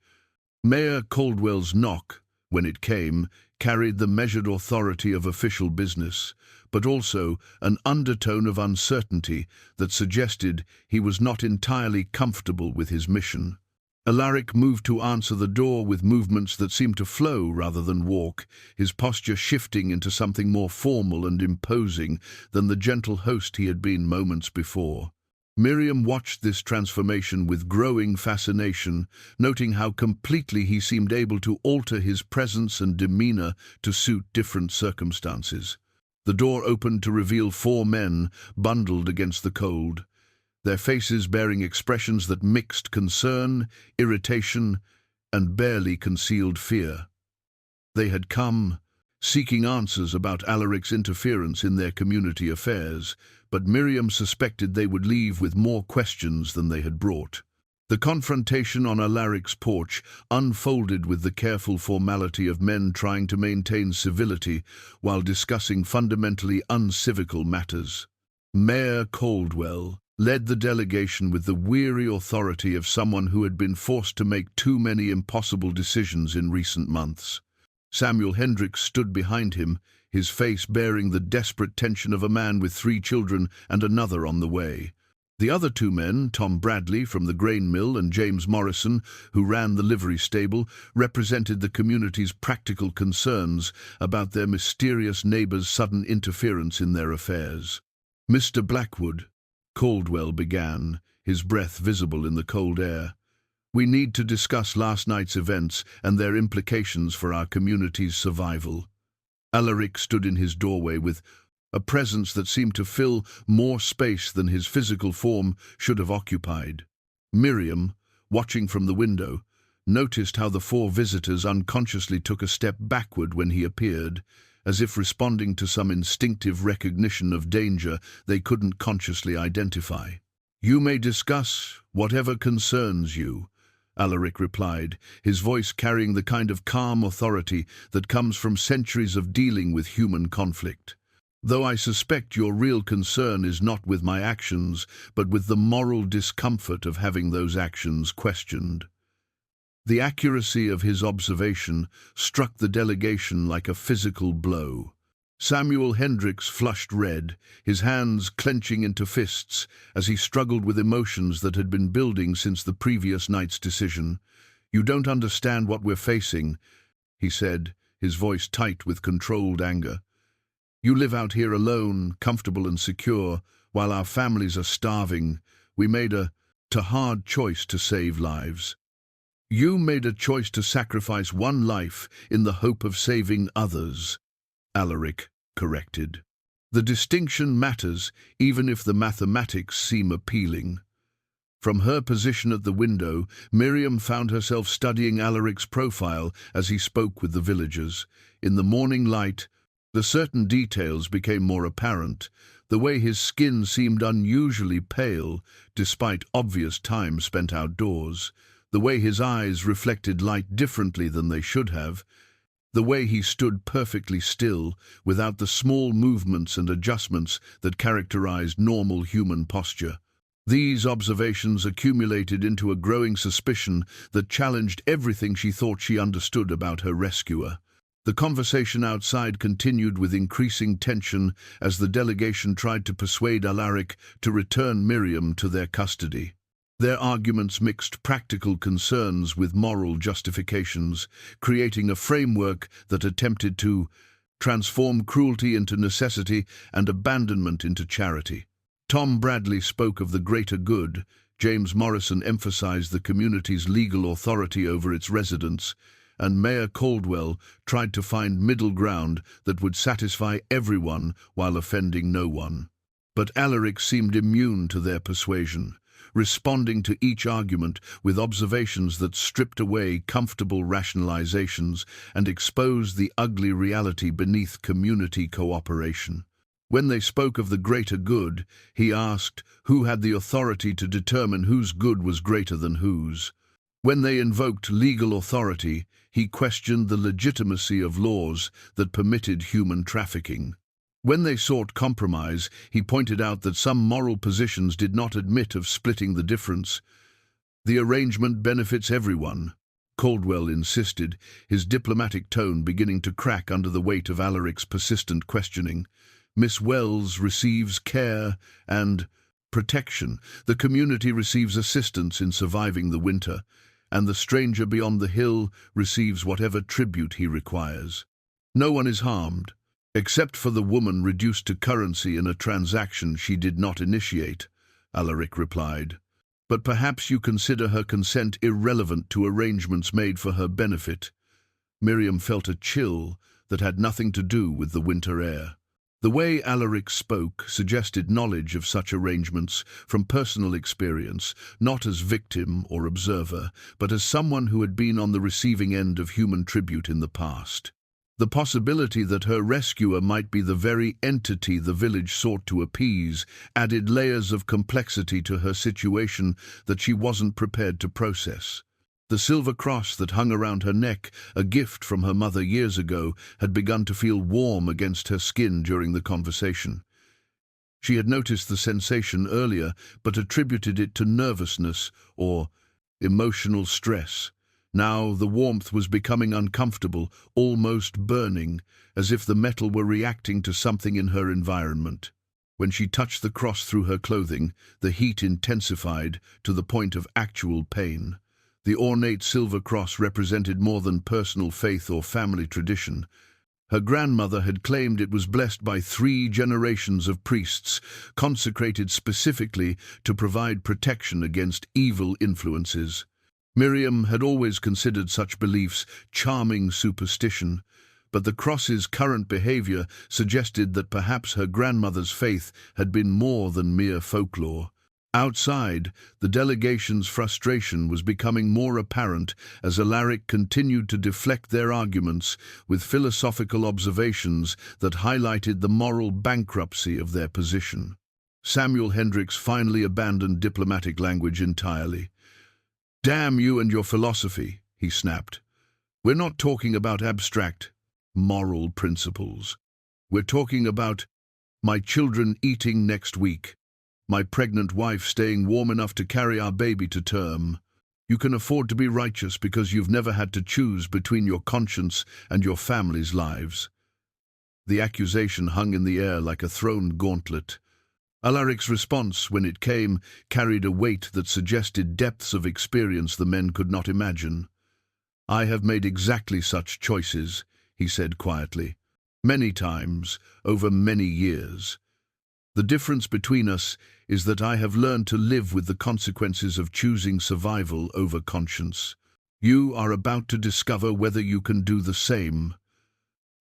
Mayor Caldwell's knock, when it came, carried the measured authority of official business, but also an undertone of uncertainty that suggested he was not entirely comfortable with his mission. Alaric moved to answer the door with movements that seemed to flow rather than walk, his posture shifting into something more formal and imposing than the gentle host he had been moments before. Miriam watched this transformation with growing fascination, noting how completely he seemed able to alter his presence and demeanor to suit different circumstances. The door opened to reveal 4 men bundled against the cold, their faces bearing expressions that mixed concern, irritation, and barely concealed fear. They had come seeking answers about Alaric's interference in their community affairs, but Miriam suspected they would leave with more questions than they had brought. The confrontation on Alaric's porch unfolded with the careful formality of men trying to maintain civility while discussing fundamentally uncivical matters. Mayor Caldwell led the delegation with the weary authority of someone who had been forced to make too many impossible decisions in recent months. Samuel Hendricks stood behind him, his face bearing the desperate tension of a man with 3 children and another on the way. The other 2 men, Tom Bradley from the grain mill and James Morrison, who ran the livery stable, represented the community's practical concerns about their mysterious neighbor's sudden interference in their affairs. "Mr. Blackwood," Caldwell began, his breath visible in the cold air, "we need to discuss last night's events and their implications for our community's survival." Alaric stood in his doorway with a presence that seemed to fill more space than his physical form should have occupied. Miriam, watching from the window, noticed how the four visitors unconsciously took a step backward when he appeared, as if responding to some instinctive recognition of danger they couldn't consciously identify. "You may discuss whatever concerns you," Alaric replied, his voice carrying the kind of calm authority that comes from centuries of dealing with human conflict. "Though I suspect your real concern is not with my actions, but with the moral discomfort of having those actions questioned." The accuracy of his observation struck the delegation like a physical blow. Samuel Hendricks flushed red, his hands clenching into fists as he struggled with emotions that had been building since the previous night's decision. "You don't understand what we're facing," he said, his voice tight with controlled anger. "You live out here alone, comfortable and secure, while our families are starving. We made a hard choice to save lives." "You made a choice to sacrifice one life in the hope of saving others," Alaric corrected. "The distinction matters, even if the mathematics seem appealing." From her position at the window, Miriam found herself studying Alaric's profile as he spoke with the villagers. In the morning light, the certain details became more apparent. The way his skin seemed unusually pale, despite obvious time spent outdoors. The way his eyes reflected light differently than they should have. The way he stood perfectly still, without the small movements and adjustments that characterized normal human posture. These observations accumulated into a growing suspicion that challenged everything she thought she understood about her rescuer. The conversation outside continued with increasing tension as the delegation tried to persuade Alaric to return Miriam to their custody. Their arguments mixed practical concerns with moral justifications, creating a framework that attempted to transform cruelty into necessity and abandonment into charity. Tom Bradley spoke of the greater good. James Morrison emphasized the community's legal authority over its residents, and Mayor Caldwell tried to find middle ground that would satisfy everyone while offending no one. But Alaric seemed immune to their persuasion, responding to each argument with observations that stripped away comfortable rationalizations and exposed the ugly reality beneath community cooperation. When they spoke of the greater good, he asked who had the authority to determine whose good was greater than whose. When they invoked legal authority, he questioned the legitimacy of laws that permitted human trafficking. When they sought compromise, he pointed out that some moral positions did not admit of splitting the difference. "The arrangement benefits everyone," Caldwell insisted, his diplomatic tone beginning to crack under the weight of Alaric's persistent questioning. "Miss Wells receives care and protection. The community receives assistance in surviving the winter, and the stranger beyond the hill receives whatever tribute he requires. No one is harmed, except for the woman reduced to currency in a transaction she did not initiate," Alaric replied. "But perhaps you consider her consent irrelevant to arrangements made for her benefit." Miriam felt a chill that had nothing to do with the winter air. The way Alaric spoke suggested knowledge of such arrangements from personal experience, not as victim or observer, but as someone who had been on the receiving end of human tribute in the past. The possibility that her rescuer might be the very entity the village sought to appease added layers of complexity to her situation that she wasn't prepared to process. The silver cross that hung around her neck, a gift from her mother years ago, had begun to feel warm against her skin during the conversation. She had noticed the sensation earlier, but attributed it to nervousness or emotional stress. Now the warmth was becoming uncomfortable, almost burning, as if the metal were reacting to something in her environment. When she touched the cross through her clothing, the heat intensified to the point of actual pain. The ornate silver cross represented more than personal faith or family tradition. Her grandmother had claimed it was blessed by 3 generations of priests, consecrated specifically to provide protection against evil influences. Miriam had always considered such beliefs charming superstition, but the cross's current behavior suggested that perhaps her grandmother's faith had been more than mere folklore. Outside, the delegation's frustration was becoming more apparent as Alaric continued to deflect their arguments with philosophical observations that highlighted the moral bankruptcy of their position. Samuel Hendricks finally abandoned diplomatic language entirely. "Damn you and your philosophy," he snapped. "We're not talking about abstract, moral principles. We're talking about my children eating next week, my pregnant wife staying warm enough to carry our baby to term. You can afford to be righteous because you've never had to choose between your conscience and your family's lives." The accusation hung in the air like a thrown gauntlet. Alaric's response, when it came, carried a weight that suggested depths of experience the men could not imagine. "I have made exactly such choices," he said quietly. "Many times, over many years. The difference between us is that I have learned to live with the consequences of choosing survival over conscience. You are about to discover whether you can do the same."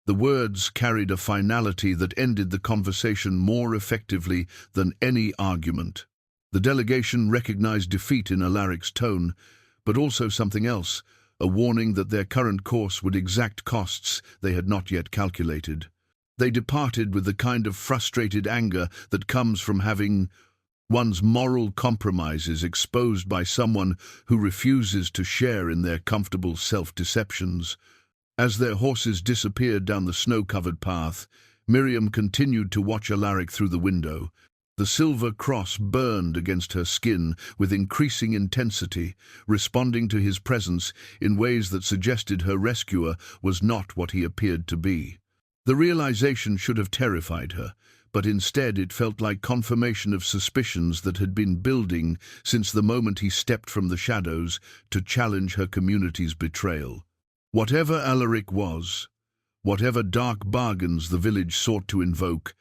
The words carried a finality that ended the conversation more effectively than any argument. The delegation recognized defeat in Alaric's tone, but also something else, a warning that their current course would exact costs they had not yet calculated. They departed with the kind of frustrated anger that comes from having one's moral compromises exposed by someone who refuses to share in their comfortable self-deceptions. As their horses disappeared down the snow-covered path, Miriam continued to watch Alaric through the window. The silver cross burned against her skin with increasing intensity, responding to his presence in ways that suggested her rescuer was not what he appeared to be. The realization should have terrified her, but instead it felt like confirmation of suspicions that had been building since the moment he stepped from the shadows to challenge her community's betrayal. Whatever Alaric was, whatever dark bargains the village sought to invoke,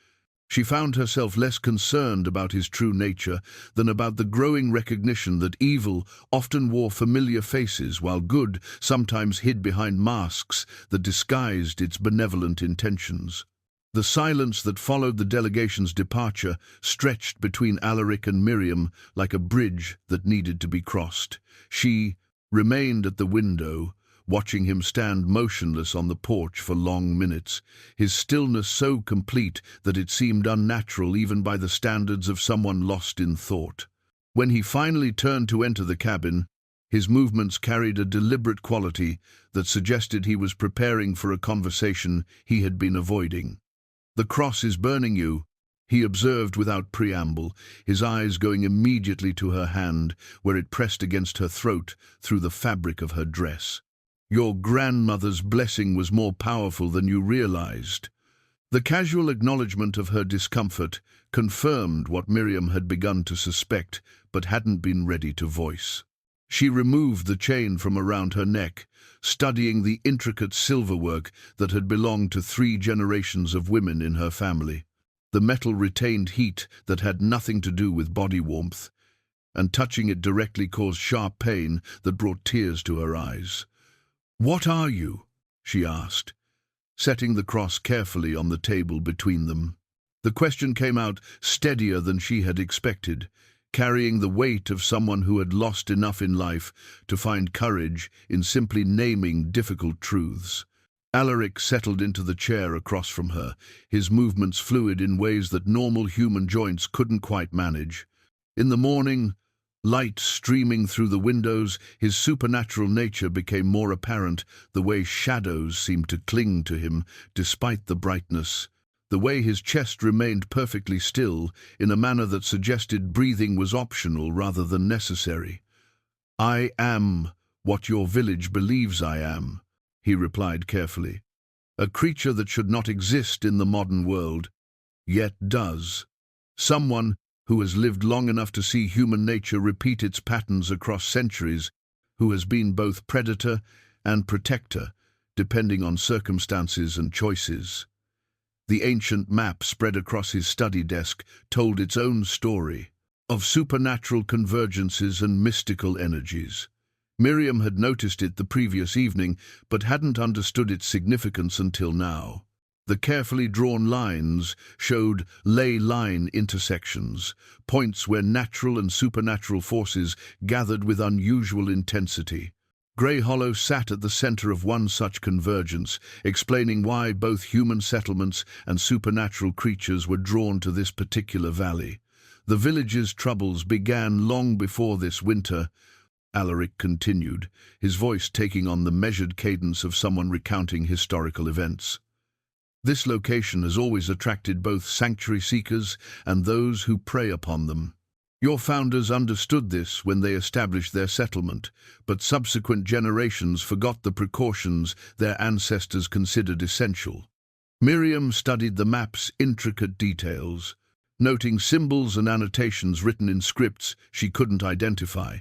she found herself less concerned about his true nature than about the growing recognition that evil often wore familiar faces while good sometimes hid behind masks that disguised its benevolent intentions. The silence that followed the delegation's departure stretched between Alaric and Miriam like a bridge that needed to be crossed. She remained at the window, watching him stand motionless on the porch for long minutes, his stillness so complete that it seemed unnatural even by the standards of someone lost in thought. When he finally turned to enter the cabin, his movements carried a deliberate quality that suggested he was preparing for a conversation he had been avoiding. "The cross is burning you," he observed without preamble, his eyes going immediately to her hand, where it pressed against her throat through the fabric of her dress. "Your grandmother's blessing was more powerful than you realized." The casual acknowledgement of her discomfort confirmed what Miriam had begun to suspect but hadn't been ready to voice. She removed the chain from around her neck, studying the intricate silverwork that had belonged to 3 generations of women in her family. The metal retained heat that had nothing to do with body warmth, and touching it directly caused sharp pain that brought tears to her eyes. "What are you?" she asked, setting the cross carefully on the table between them. The question came out steadier than she had expected, carrying the weight of someone who had lost enough in life to find courage in simply naming difficult truths. Alaric settled into the chair across from her, his movements fluid in ways that normal human joints couldn't quite manage. In the morning, light streaming through the windows, his supernatural nature became more apparent, the way shadows seemed to cling to him despite the brightness, the way his chest remained perfectly still in a manner that suggested breathing was optional rather than necessary. "I am what your village believes I am," he replied carefully. "A creature that should not exist in the modern world, yet does. Someone who has lived long enough to see human nature repeat its patterns across centuries, who has been both predator and protector, depending on circumstances and choices." The ancient map spread across his study desk told its own story, of supernatural convergences and mystical energies. Miriam had noticed it the previous evening, but hadn't understood its significance until now. The carefully drawn lines showed ley line intersections, points where natural and supernatural forces gathered with unusual intensity. Grey Hollow sat at the center of one such convergence, explaining why both human settlements and supernatural creatures were drawn to this particular valley. The village's troubles began long before this winter, Alaric continued, his voice taking on the measured cadence of someone recounting historical events. This location has always attracted both sanctuary seekers and those who prey upon them. Your founders understood this when they established their settlement, but subsequent generations forgot the precautions their ancestors considered essential. Miriam studied the map's intricate details, noting symbols and annotations written in scripts she couldn't identify.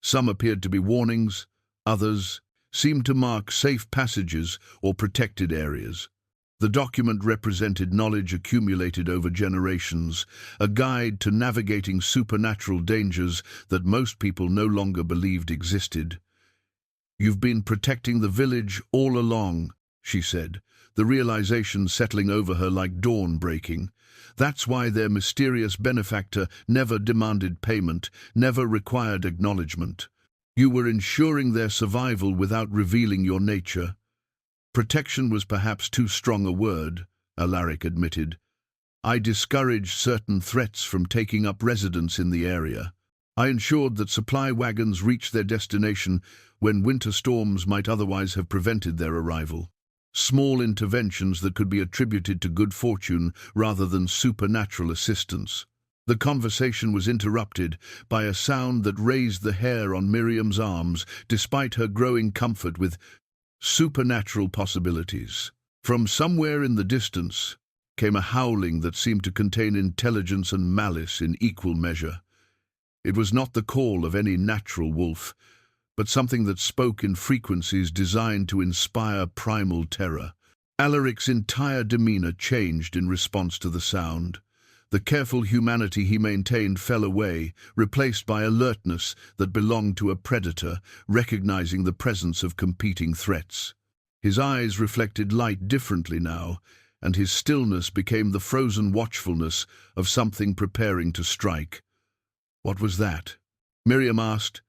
Some appeared to be warnings, others seemed to mark safe passages or protected areas. The document represented knowledge accumulated over generations, a guide to navigating supernatural dangers that most people no longer believed existed. "You've been protecting the village all along," she said, the realization settling over her like dawn breaking. "That's why their mysterious benefactor never demanded payment, never required acknowledgement. You were ensuring their survival without revealing your nature." "Protection was perhaps too strong a word," Alaric admitted. "I discouraged certain threats from taking up residence in the area. I ensured that supply wagons reached their destination when winter storms might otherwise have prevented their arrival. Small interventions that could be attributed to good fortune rather than supernatural assistance." The conversation was interrupted by a sound that raised the hair on Miriam's arms, despite her growing comfort with supernatural possibilities. From somewhere in the distance came a howling that seemed to contain intelligence and malice in equal measure. It was not the call of any natural wolf, but something that spoke in frequencies designed to inspire primal terror. Alaric's entire demeanor changed in response to the sound. The careful humanity he maintained fell away, replaced by alertness that belonged to a predator, recognizing the presence of competing threats. His eyes reflected light differently now, and his stillness became the frozen watchfulness of something preparing to strike. "What was that?" Miriam asked,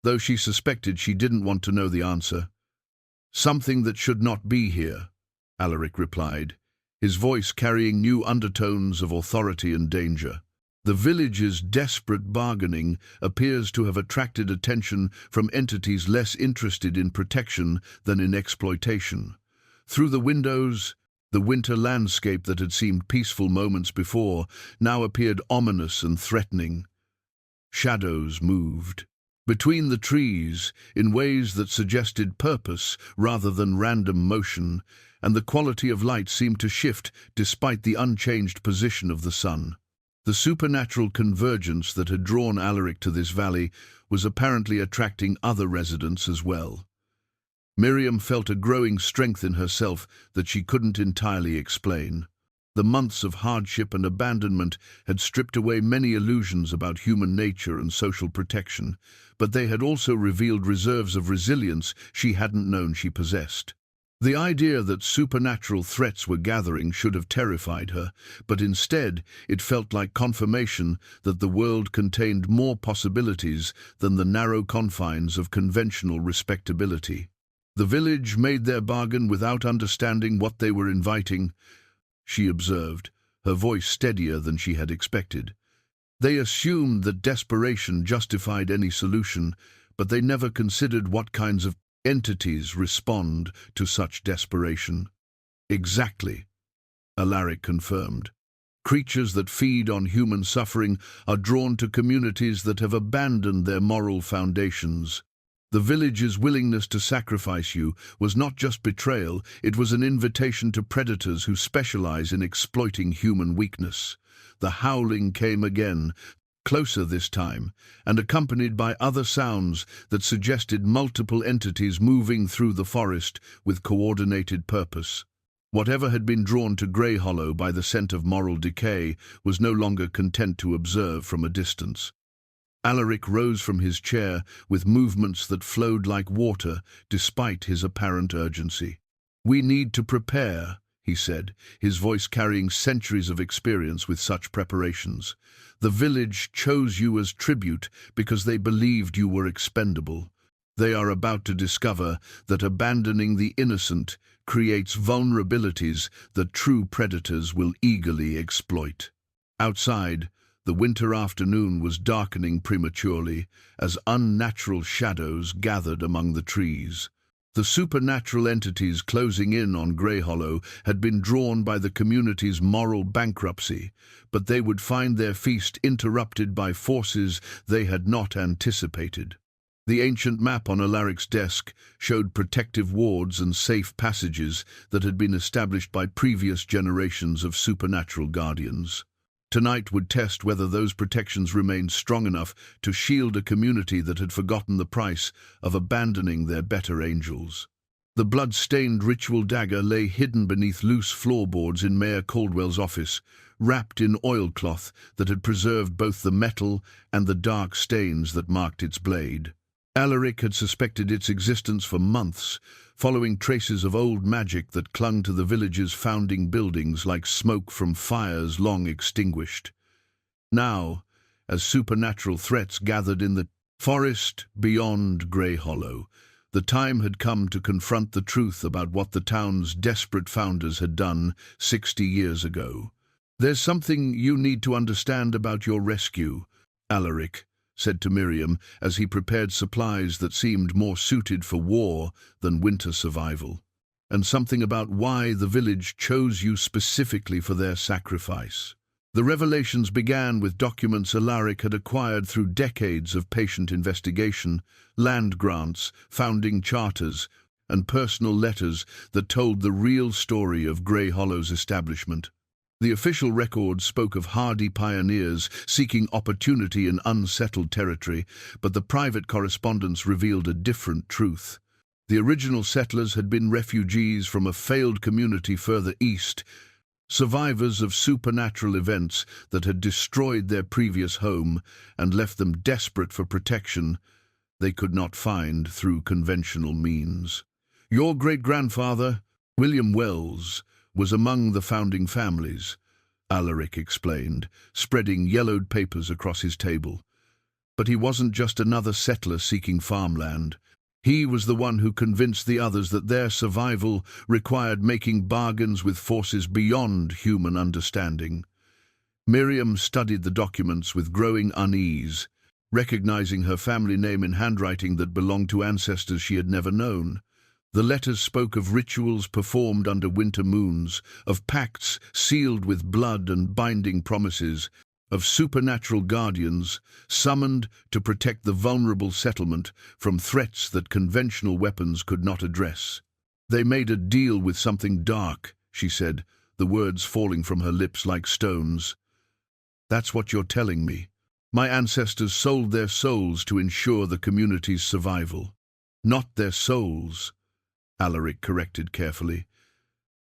though she suspected she didn't want to know the answer. "Something that should not be here," Alaric replied, his voice carrying new undertones of authority and danger. "The village's desperate bargaining appears to have attracted attention from entities less interested in protection than in exploitation. Through the windows, the winter landscape that had seemed peaceful moments before now appeared ominous and threatening. Shadows moved between the trees in ways that suggested purpose rather than random motion, and the quality of light seemed to shift despite the unchanged position of the sun. The supernatural convergence that had drawn Alaric to this valley was apparently attracting other residents as well. Miriam felt a growing strength in herself that she couldn't entirely explain. The months of hardship and abandonment had stripped away many illusions about human nature and social protection, but they had also revealed reserves of resilience she hadn't known she possessed. The idea that supernatural threats were gathering should have terrified her, but instead it felt like confirmation that the world contained more possibilities than the narrow confines of conventional respectability. "The village made their bargain without understanding what they were inviting," she observed, her voice steadier than she had expected. "They assumed that desperation justified any solution, but they never considered what kinds of entities respond to such desperation." "Exactly," Alaric confirmed. "Creatures that feed on human suffering are drawn to communities that have abandoned their moral foundations. The village's willingness to sacrifice you was not just betrayal, it was an invitation to predators who specialize in exploiting human weakness." The howling came again, closer this time, and accompanied by other sounds that suggested multiple entities moving through the forest with coordinated purpose. Whatever had been drawn to Grey Hollow by the scent of moral decay was no longer content to observe from a distance. Alaric rose from his chair with movements that flowed like water despite his apparent urgency. "We need to prepare," he said, his voice carrying centuries of experience with such preparations. "The village chose you as tribute because they believed you were expendable. They are about to discover that abandoning the innocent creates vulnerabilities that true predators will eagerly exploit." Outside, the winter afternoon was darkening prematurely as unnatural shadows gathered among the trees. The supernatural entities closing in on Grey Hollow had been drawn by the community's moral bankruptcy, but they would find their feast interrupted by forces they had not anticipated. The ancient map on Alaric's desk showed protective wards and safe passages that had been established by previous generations of supernatural guardians. Tonight would test whether those protections remained strong enough to shield a community that had forgotten the price of abandoning their better angels. The blood-stained ritual dagger lay hidden beneath loose floorboards in Mayor Caldwell's office, wrapped in oilcloth that had preserved both the metal and the dark stains that marked its blade. Alaric had suspected its existence for months, following traces of old magic that clung to the village's founding buildings like smoke from fires long extinguished. Now, as supernatural threats gathered in the forest beyond Grey Hollow, the time had come to confront the truth about what the town's desperate founders had done 60 years ago. "There's something you need to understand about your rescue," Alaric said to Miriam as he prepared supplies that seemed more suited for war than winter survival, "and something about why the village chose you specifically for their sacrifice." The revelations began with documents Alaric had acquired through decades of patient investigation, land grants, founding charters, and personal letters that told the real story of Grey Hollow's establishment. The official records spoke of hardy pioneers seeking opportunity in unsettled territory, but the private correspondence revealed a different truth. The original settlers had been refugees from a failed community further east, survivors of supernatural events that had destroyed their previous home and left them desperate for protection they could not find through conventional means. "Your great-grandfather, William Wells, was among the founding families," Alaric explained, spreading yellowed papers across his table. "But he wasn't just another settler seeking farmland. He was the one who convinced the others that their survival required making bargains with forces beyond human understanding." Miriam studied the documents with growing unease, recognizing her family name in handwriting that belonged to ancestors she had never known. The letters spoke of rituals performed under winter moons, of pacts sealed with blood and binding promises, of supernatural guardians summoned to protect the vulnerable settlement from threats that conventional weapons could not address. "They made a deal with something dark," she said, the words falling from her lips like stones. "That's what you're telling me. My ancestors sold their souls to ensure the community's survival." "Not their souls," Alaric corrected carefully.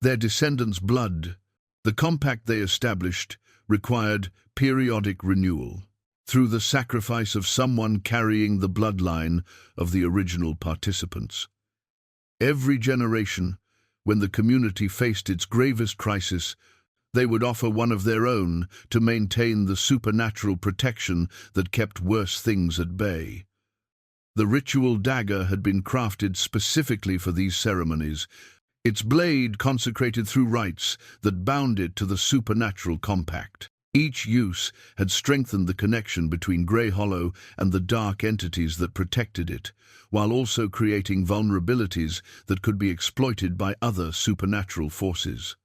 "Their descendants' blood. The compact they established required periodic renewal, through the sacrifice of someone carrying the bloodline of the original participants. Every generation, when the community faced its gravest crisis, they would offer one of their own to maintain the supernatural protection that kept worse things at bay. The ritual dagger had been crafted specifically for these ceremonies, its blade consecrated through rites that bound it to the supernatural compact. Each use had strengthened the connection between Grey Hollow and the dark entities that protected it, while also creating vulnerabilities that could be exploited by other supernatural forces.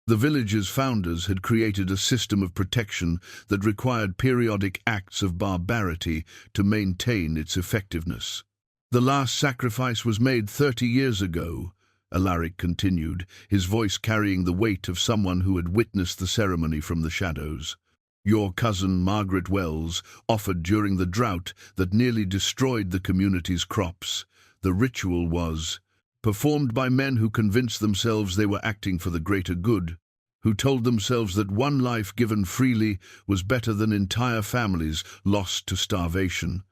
The village's founders had created a system of protection that required periodic acts of barbarity to maintain its effectiveness. "The last sacrifice was made 30 years ago," Alaric continued, his voice carrying the weight of someone who had witnessed the ceremony from the shadows. "Your cousin, Margaret Wells, offered during the drought that nearly destroyed the community's crops. The ritual was performed by men who convinced themselves they were acting for the greater good. who told themselves that one life given freely was better than entire families lost to starvation.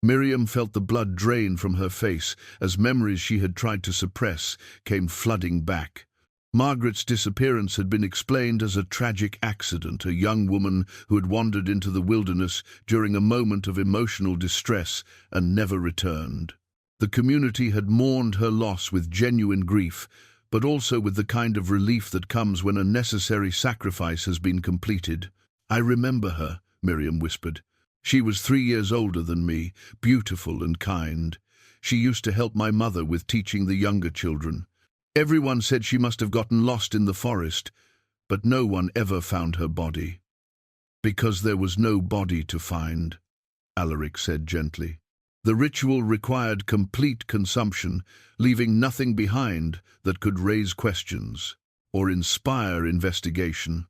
Miriam felt the blood drain from her face as memories she had tried to suppress came flooding back. Margaret's disappearance had been explained as a tragic accident, a young woman who had wandered into the wilderness during a moment of emotional distress and never returned. The community had mourned her loss with genuine grief, but also with the kind of relief that comes when a necessary sacrifice has been completed. "I remember her," Miriam whispered. "She was 3 years older than me, beautiful and kind. She used to help my mother with teaching the younger children. Everyone said she must have gotten lost in the forest, but no one ever found her body." "Because there was no body to find," Alaric said gently. "The ritual required complete consumption, leaving nothing behind that could raise questions or inspire investigation.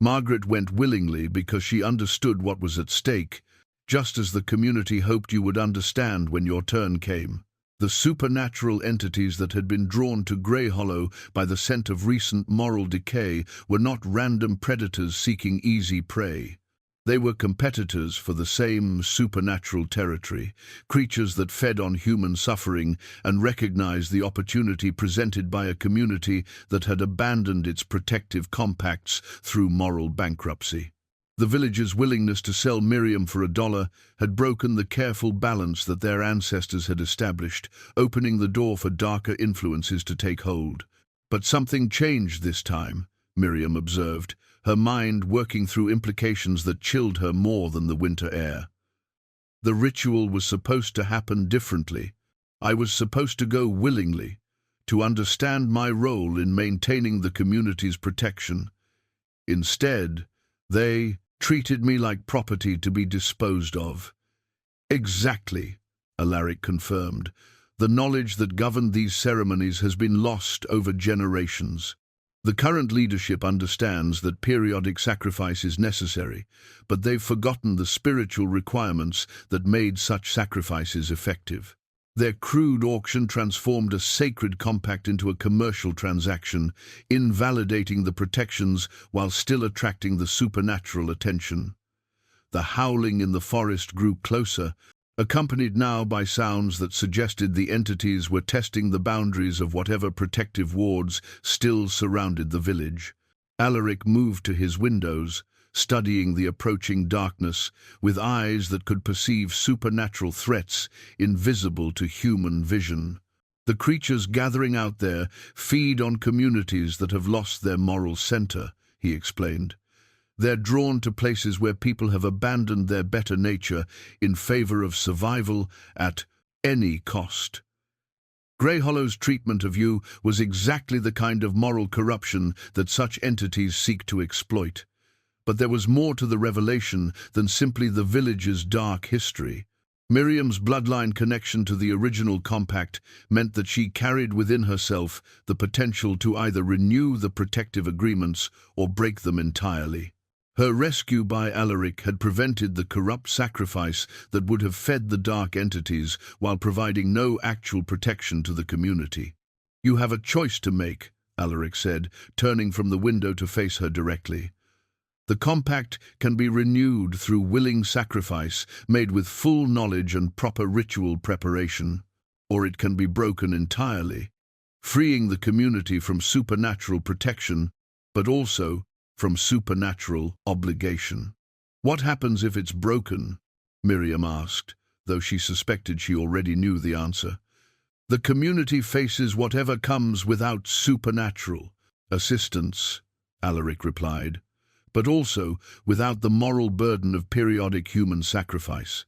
Margaret went willingly because she understood what was at stake, just as the community hoped you would understand when your turn came. The supernatural entities that had been drawn to Grey Hollow by the scent of recent moral decay were not random predators seeking easy prey. They were competitors for the same supernatural territory, creatures that fed on human suffering and recognized the opportunity presented by a community that had abandoned its protective compacts through moral bankruptcy. The villagers' willingness to sell Miriam for $1 had broken the careful balance that their ancestors had established, opening the door for darker influences to take hold. "But something changed this time," Miriam observed, her mind working through implications that chilled her more than the winter air. "The ritual was supposed to happen differently. I was supposed to go willingly, to understand my role in maintaining the community's protection. Instead, they treated me like property to be disposed of." "Exactly," Alaric confirmed. "The knowledge that governed these ceremonies has been lost over generations. The current leadership understands that periodic sacrifice is necessary, but they've forgotten the spiritual requirements that made such sacrifices effective. Their crude auction transformed a sacred compact into a commercial transaction, invalidating the protections while still attracting the supernatural attention." The howling in the forest grew closer, accompanied now by sounds that suggested the entities were testing the boundaries of whatever protective wards still surrounded the village. Alaric moved to his windows, studying the approaching darkness with eyes that could perceive supernatural threats invisible to human vision. "The creatures gathering out there feed on communities that have lost their moral center," he explained. "They're drawn to places where people have abandoned their better nature in favor of survival at any cost." Grey Hollow's treatment of you was exactly the kind of moral corruption that such entities seek to exploit. But there was more to the revelation than simply the village's dark history. Miriam's bloodline connection to the original compact meant that she carried within herself the potential to either renew the protective agreements or break them entirely. Her rescue by Alaric had prevented the corrupt sacrifice that would have fed the dark entities while providing no actual protection to the community. "You have a choice to make," Alaric said, turning from the window to face her directly. "The compact can be renewed through willing sacrifice made with full knowledge and proper ritual preparation, or it can be broken entirely, freeing the community from supernatural protection, but also from supernatural obligation." "What happens if it's broken?" Miriam asked, though she suspected she already knew the answer. "The community faces whatever comes without supernatural assistance," Alaric replied, "but also without the moral burden of periodic human sacrifice.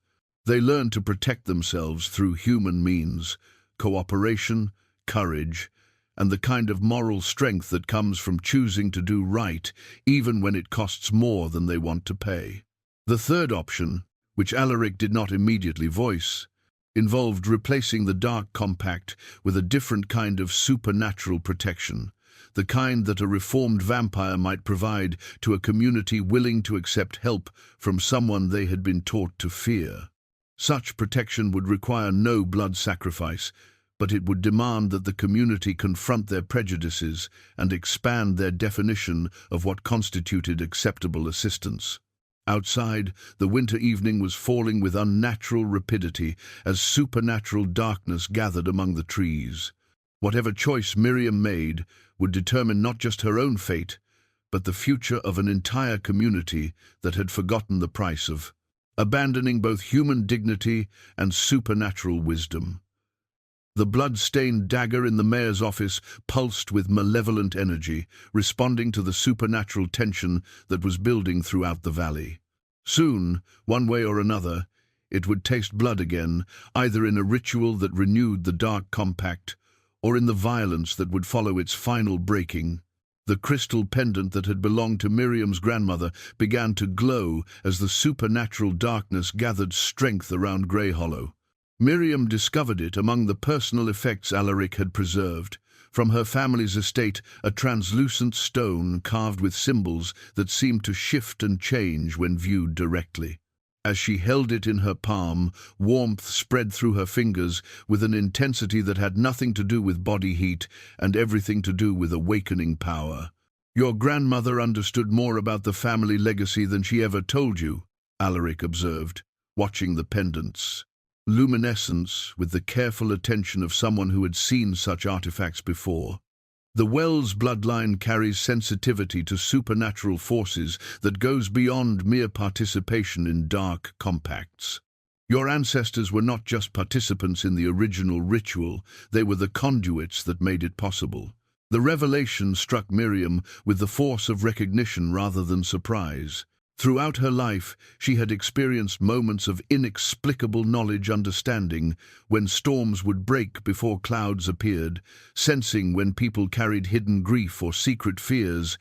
They learn to protect themselves through human means, cooperation, courage, and the kind of moral strength that comes from choosing to do right, even when it costs more than they want to pay." The third option, which Alaric did not immediately voice, involved replacing the Dark Compact with a different kind of supernatural protection, the kind that a reformed vampire might provide to a community willing to accept help from someone they had been taught to fear. Such protection would require no blood sacrifice, but it would demand that the community confront their prejudices and expand their definition of what constituted acceptable assistance. Outside, the winter evening was falling with unnatural rapidity as supernatural darkness gathered among the trees. Whatever choice Miriam made would determine not just her own fate, but the future of an entire community that had forgotten the price of abandoning both human dignity and supernatural wisdom. The blood-stained dagger in the mayor's office pulsed with malevolent energy, responding to the supernatural tension that was building throughout the valley. Soon, one way or another, it would taste blood again, either in a ritual that renewed the dark compact, or in the violence that would follow its final breaking. The crystal pendant that had belonged to Miriam's grandmother began to glow as the supernatural darkness gathered strength around Grey Hollow. Miriam discovered it among the personal effects Alaric had preserved. From her family's estate, a translucent stone carved with symbols that seemed to shift and change when viewed directly. As she held it in her palm, warmth spread through her fingers with an intensity that had nothing to do with body heat and everything to do with awakening power. "Your grandmother understood more about the family legacy than she ever told you," Alaric observed, watching the pendant's luminescence with the careful attention of someone who had seen such artifacts before. "The Wells bloodline carries sensitivity to supernatural forces that goes beyond mere participation in dark compacts. Your ancestors were not just participants in the original ritual, they were the conduits that made it possible." The revelation struck Miriam with the force of recognition rather than surprise. Throughout her life, she had experienced moments of inexplicable knowledge-understanding, when storms would break before clouds appeared, sensing when people carried hidden grief or secret fears,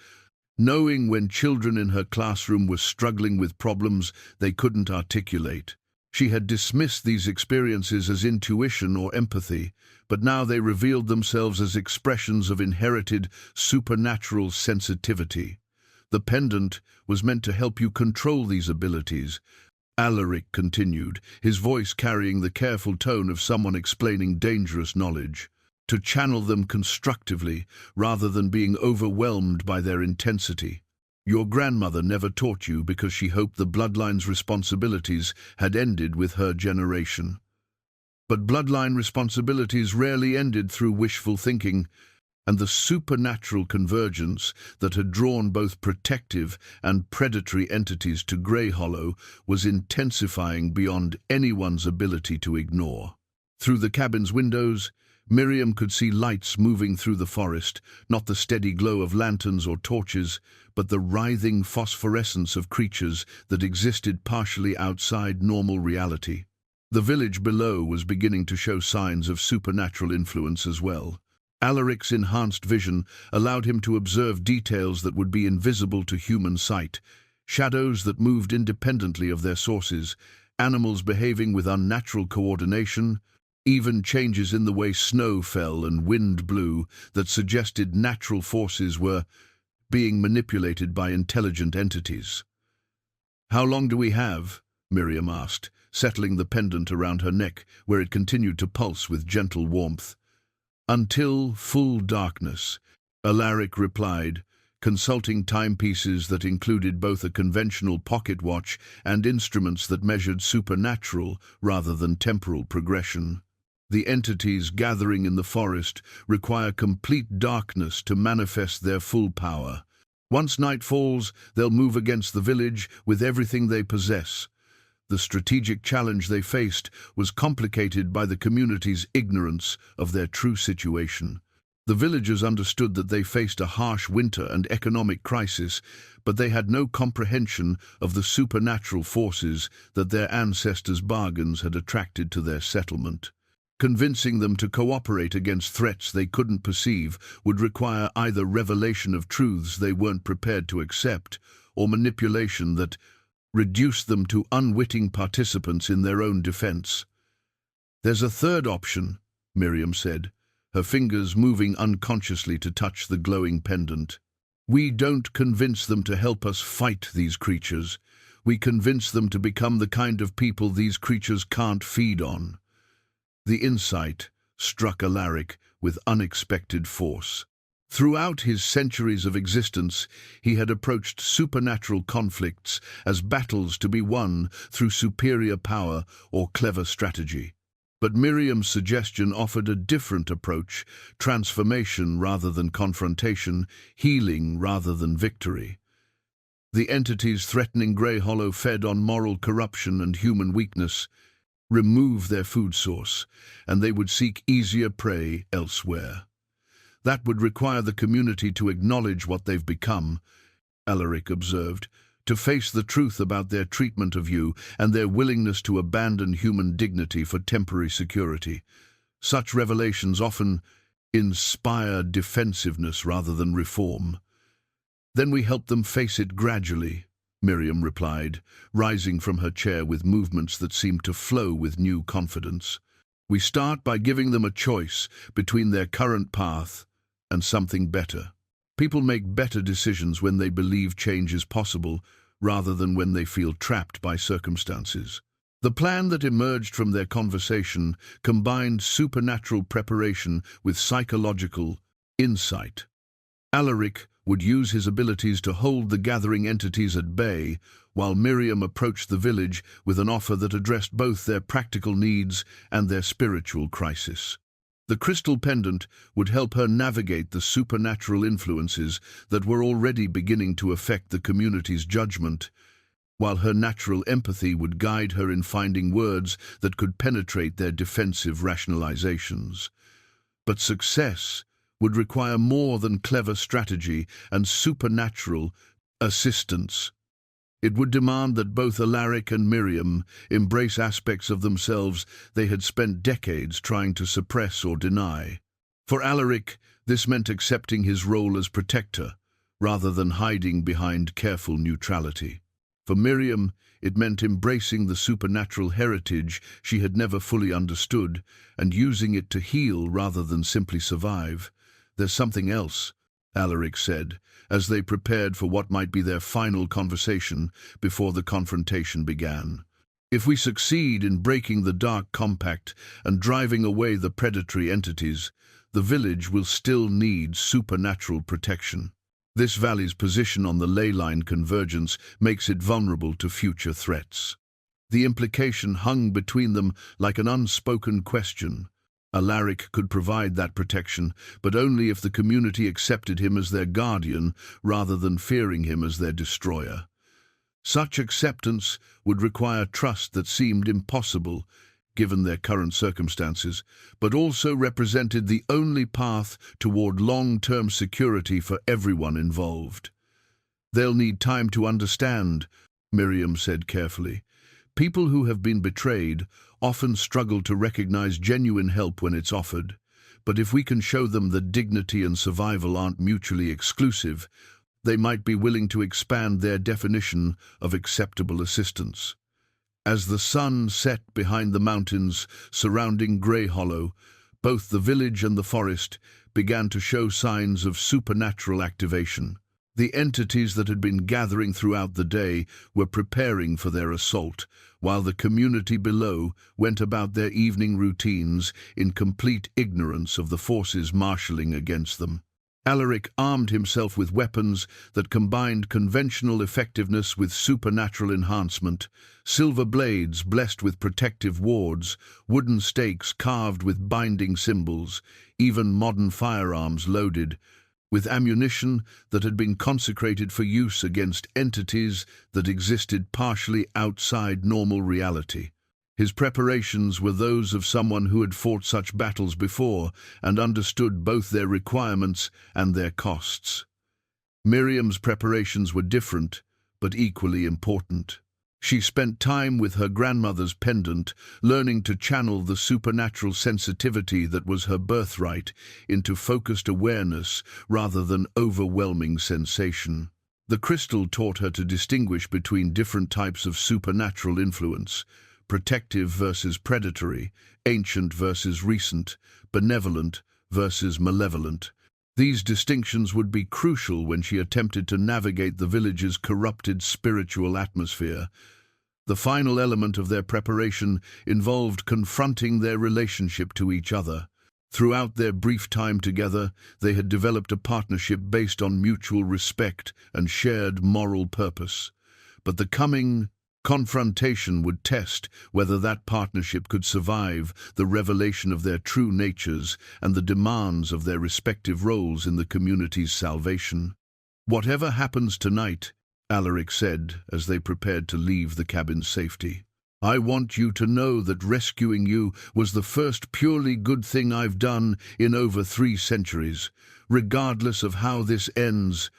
knowing when children in her classroom were struggling with problems they couldn't articulate. She had dismissed these experiences as intuition or empathy, but now they revealed themselves as expressions of inherited supernatural sensitivity. The pendant was meant to help you control these abilities, Alaric continued, his voice carrying the careful tone of someone explaining dangerous knowledge, to channel them constructively rather than being overwhelmed by their intensity. Your grandmother never taught you because she hoped the bloodline's responsibilities had ended with her generation. But bloodline responsibilities rarely ended through wishful thinking, and the supernatural convergence that had drawn both protective and predatory entities to Grey Hollow was intensifying beyond anyone's ability to ignore. Through the cabin's windows, Miriam could see lights moving through the forest, not the steady glow of lanterns or torches, but the writhing phosphorescence of creatures that existed partially outside normal reality. The village below was beginning to show signs of supernatural influence as well. Alaric's enhanced vision allowed him to observe details that would be invisible to human sight, shadows that moved independently of their sources, animals behaving with unnatural coordination, even changes in the way snow fell and wind blew that suggested natural forces were being manipulated by intelligent entities. "How long do we have?" Miriam asked, settling the pendant around her neck, where it continued to pulse with gentle warmth. "Until full darkness," Alaric replied, consulting timepieces that included both a conventional pocket watch and instruments that measured supernatural rather than temporal progression. "The entities gathering in the forest require complete darkness to manifest their full power. Once night falls, they'll move against the village with everything they possess." The strategic challenge they faced was complicated by the community's ignorance of their true situation. The villagers understood that they faced a harsh winter and economic crisis, but they had no comprehension of the supernatural forces that their ancestors' bargains had attracted to their settlement. Convincing them to cooperate against threats they couldn't perceive would require either revelation of truths they weren't prepared to accept, or manipulation that reduced them to unwitting participants in their own defense. "There's a third option," Miriam said, her fingers moving unconsciously to touch the glowing pendant. "We don't convince them to help us fight these creatures. We convince them to become the kind of people these creatures can't feed on." The insight, struck Alaric with unexpected force. Throughout his centuries of existence, he had approached supernatural conflicts as battles to be won through superior power or clever strategy. But Miriam's suggestion offered a different approach: transformation rather than confrontation, healing rather than victory. The entities threatening Grey Hollow fed on moral corruption and human weakness. Remove their food source, and they would seek easier prey elsewhere. That would require the community to acknowledge what they've become, Alaric observed, to face the truth about their treatment of you and their willingness to abandon human dignity for temporary security. Such revelations often inspire defensiveness rather than reform. Then we help them face it gradually, Miriam replied, rising from her chair with movements that seemed to flow with new confidence. We start by giving them a choice between their current path and something better. People make better decisions when they believe change is possible, rather than when they feel trapped by circumstances. The plan that emerged from their conversation combined supernatural preparation with psychological insight. Alaric would use his abilities to hold the gathering entities at bay, while Miriam approached the village with an offer that addressed both their practical needs and their spiritual crisis. The crystal pendant would help her navigate the supernatural influences that were already beginning to affect the community's judgment, while her natural empathy would guide her in finding words that could penetrate their defensive rationalizations. But success would require more than clever strategy and supernatural assistance. It would demand that both Alaric and Miriam embrace aspects of themselves they had spent decades trying to suppress or deny. For Alaric, this meant accepting his role as protector, rather than hiding behind careful neutrality. For Miriam, it meant embracing the supernatural heritage she had never fully understood and using it to heal rather than simply survive. "There's something else," Alaric said, as they prepared for what might be their final conversation before the confrontation began. "If we succeed in breaking the dark compact and driving away the predatory entities, the village will still need supernatural protection. This valley's position on the ley line convergence makes it vulnerable to future threats." The implication hung between them like an unspoken question. Alaric could provide that protection, but only if the community accepted him as their guardian rather than fearing him as their destroyer. Such acceptance would require trust that seemed impossible, given their current circumstances, but also represented the only path toward long-term security for everyone involved. "They'll need time to understand," Miriam said carefully. "People who have been betrayed often struggle to recognize genuine help when it's offered, but if we can show them that dignity and survival aren't mutually exclusive, they might be willing to expand their definition of acceptable assistance." As the sun set behind the mountains surrounding Grey Hollow, both the village and the forest began to show signs of supernatural activation. The entities that had been gathering throughout the day were preparing for their assault, while the community below went about their evening routines in complete ignorance of the forces marshalling against them. Alaric armed himself with weapons that combined conventional effectiveness with supernatural enhancement: silver blades blessed with protective wards, wooden stakes carved with binding symbols, even modern firearms loaded with ammunition that had been consecrated for use against entities that existed partially outside normal reality. His preparations were those of someone who had fought such battles before and understood both their requirements and their costs. Miriam's preparations were different, but equally important. She spent time with her grandmother's pendant, learning to channel the supernatural sensitivity that was her birthright into focused awareness rather than overwhelming sensation. The crystal taught her to distinguish between different types of supernatural influence: protective versus predatory, ancient versus recent, benevolent versus malevolent. These distinctions would be crucial when she attempted to navigate the village's corrupted spiritual atmosphere. The final element of their preparation involved confronting their relationship to each other. Throughout their brief time together, they had developed a partnership based on mutual respect and shared moral purpose. But the coming confrontation would test whether that partnership could survive the revelation of their true natures and the demands of their respective roles in the community's salvation. "Whatever happens tonight," Alaric said as they prepared to leave the cabin's safety, "I want you to know that rescuing you was the first purely good thing I've done in over 3 centuries. Regardless of how this ends,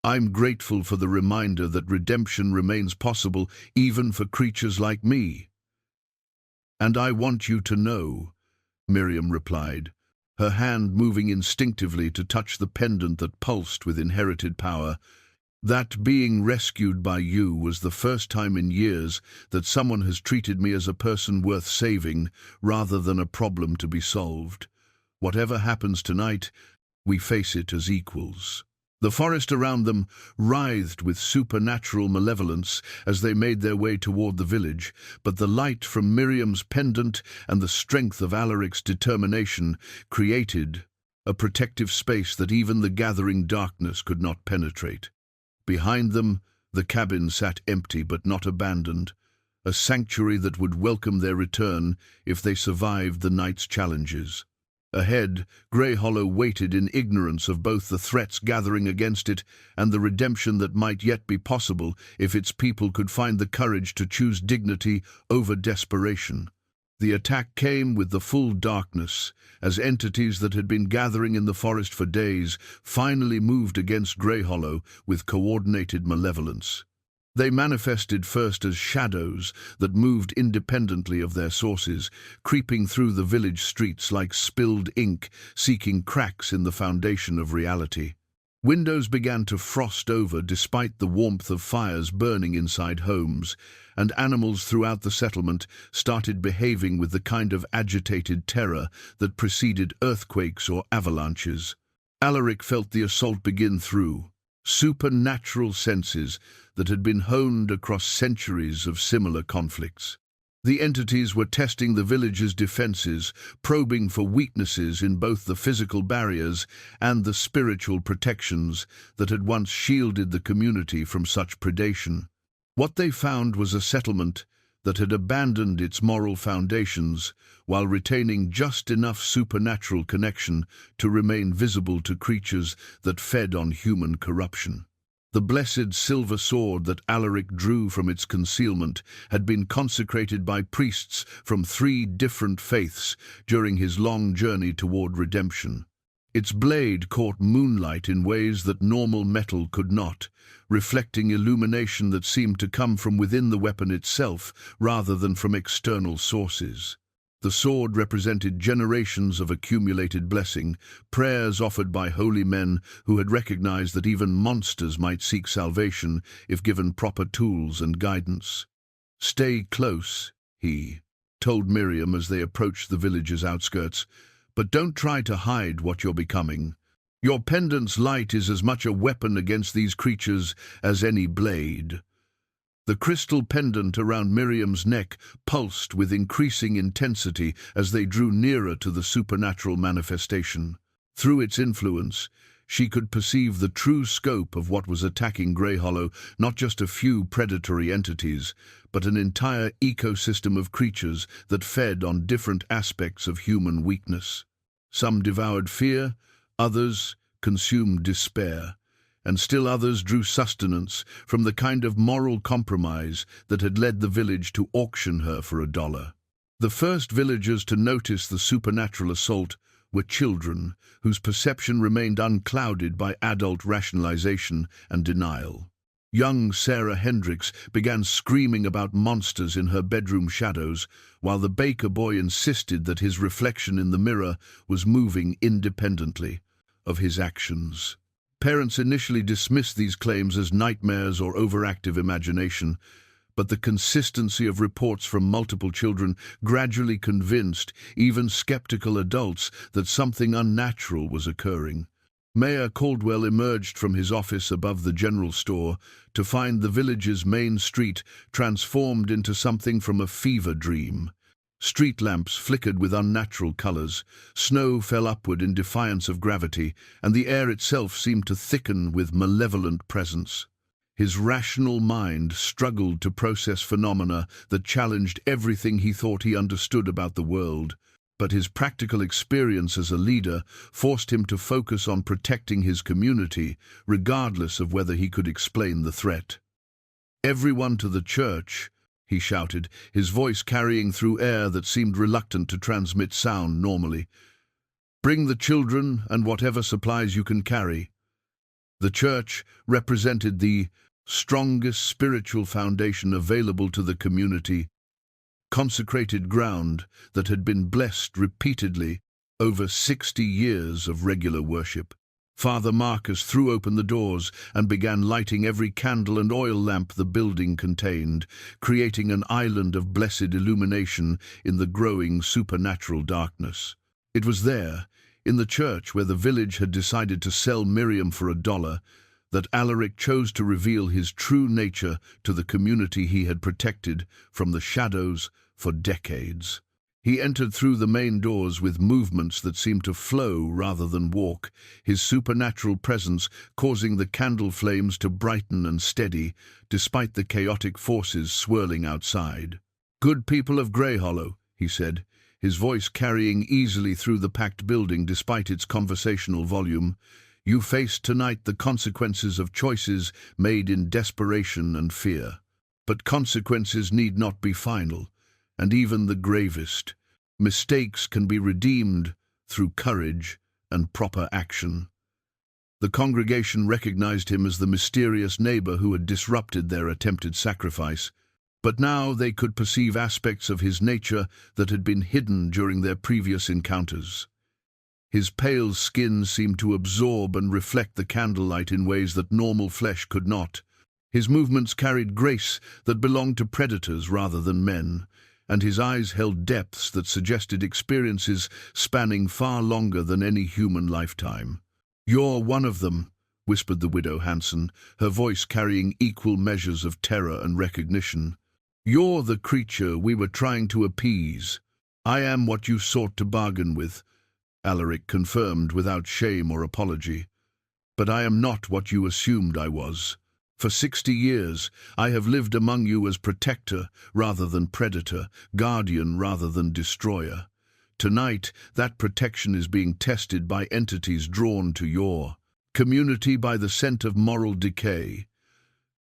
I'm grateful for the reminder that redemption remains possible even for creatures like me." "And I want you to know," Miriam replied, her hand moving instinctively to touch the pendant that pulsed with inherited power, "that being rescued by you was the first time in years that someone has treated me as a person worth saving rather than a problem to be solved. Whatever happens tonight, we face it as equals." The forest around them writhed with supernatural malevolence as they made their way toward the village, but the light from Miriam's pendant and the strength of Alaric's determination created a protective space that even the gathering darkness could not penetrate. Behind them, the cabin sat empty but not abandoned, a sanctuary that would welcome their return if they survived the night's challenges. Ahead, Grey Hollow waited in ignorance of both the threats gathering against it and the redemption that might yet be possible if its people could find the courage to choose dignity over desperation. The attack came with the full darkness, as entities that had been gathering in the forest for days finally moved against Grey Hollow with coordinated malevolence. They manifested first as shadows that moved independently of their sources, creeping through the village streets like spilled ink, seeking cracks in the foundation of reality. Windows began to frost over despite the warmth of fires burning inside homes, and animals throughout the settlement started behaving with the kind of agitated terror that preceded earthquakes or avalanches. Alaric felt the assault begin through supernatural senses that had been honed across centuries of similar conflicts. The entities were testing the village's defenses, probing for weaknesses in both the physical barriers and the spiritual protections that had once shielded the community from such predation. What they found was a settlement that had abandoned its moral foundations while retaining just enough supernatural connection to remain visible to creatures that fed on human corruption. The blessed silver sword that Alaric drew from its concealment had been consecrated by priests from 3 different faiths during his long journey toward redemption. Its blade caught moonlight in ways that normal metal could not, reflecting illumination that seemed to come from within the weapon itself rather than from external sources. The sword represented generations of accumulated blessing, prayers offered by holy men who had recognized that even monsters might seek salvation if given proper tools and guidance. "Stay close," he told Miriam as they approached the village's outskirts, "but don't try to hide what you're becoming. Your pendant's light is as much a weapon against these creatures as any blade." The crystal pendant around Miriam's neck pulsed with increasing intensity as they drew nearer to the supernatural manifestation. Through its influence, she could perceive the true scope of what was attacking Grey Hollow, not just a few predatory entities, but an entire ecosystem of creatures that fed on different aspects of human weakness. Some devoured fear, others consumed despair, and still others drew sustenance from the kind of moral compromise that had led the village to auction her for $1. The first villagers to notice the supernatural assault were children, whose perception remained unclouded by adult rationalization and denial. Young Sarah Hendricks began screaming about monsters in her bedroom shadows, while the baker boy insisted that his reflection in the mirror was moving independently of his actions. Parents initially dismissed these claims as nightmares or overactive imagination, but the consistency of reports from multiple children gradually convinced even skeptical adults that something unnatural was occurring. Mayor Caldwell emerged from his office above the general store to find the village's main street transformed into something from a fever dream. Street lamps flickered with unnatural colors, snow fell upward in defiance of gravity, and the air itself seemed to thicken with malevolent presence. His rational mind struggled to process phenomena that challenged everything he thought he understood about the world, but his practical experience as a leader forced him to focus on protecting his community, regardless of whether he could explain the threat. "Everyone to the church!" he shouted, his voice carrying through air that seemed reluctant to transmit sound normally. "Bring the children and whatever supplies you can carry." The church represented the strongest spiritual foundation available to the community, consecrated ground that had been blessed repeatedly over 60 years of regular worship. Father Marcus threw open the doors and began lighting every candle and oil lamp the building contained, creating an island of blessed illumination in the growing supernatural darkness. It was there, in the church where the village had decided to sell Miriam for $1, that Alaric chose to reveal his true nature to the community he had protected from the shadows for decades. He entered through the main doors with movements that seemed to flow rather than walk, his supernatural presence causing the candle flames to brighten and steady, despite the chaotic forces swirling outside. "Good people of Greyhollow," he said, his voice carrying easily through the packed building despite its conversational volume, "you face tonight the consequences of choices made in desperation and fear. But consequences need not be final, and even the gravest mistakes can be redeemed through courage and proper action." The congregation recognized him as the mysterious neighbor who had disrupted their attempted sacrifice, but now they could perceive aspects of his nature that had been hidden during their previous encounters. His pale skin seemed to absorb and reflect the candlelight in ways that normal flesh could not. His movements carried grace that belonged to predators rather than men, and his eyes held depths that suggested experiences spanning far longer than any human lifetime. "You're one of them," whispered the widow Hansen, her voice carrying equal measures of terror and recognition. "You're the creature we were trying to appease." "I am what you sought to bargain with," Alaric confirmed without shame or apology. "But I am not what you assumed I was. For 60 years, I have lived among you as protector rather than predator, guardian rather than destroyer. Tonight, that protection is being tested by entities drawn to your community by the scent of moral decay."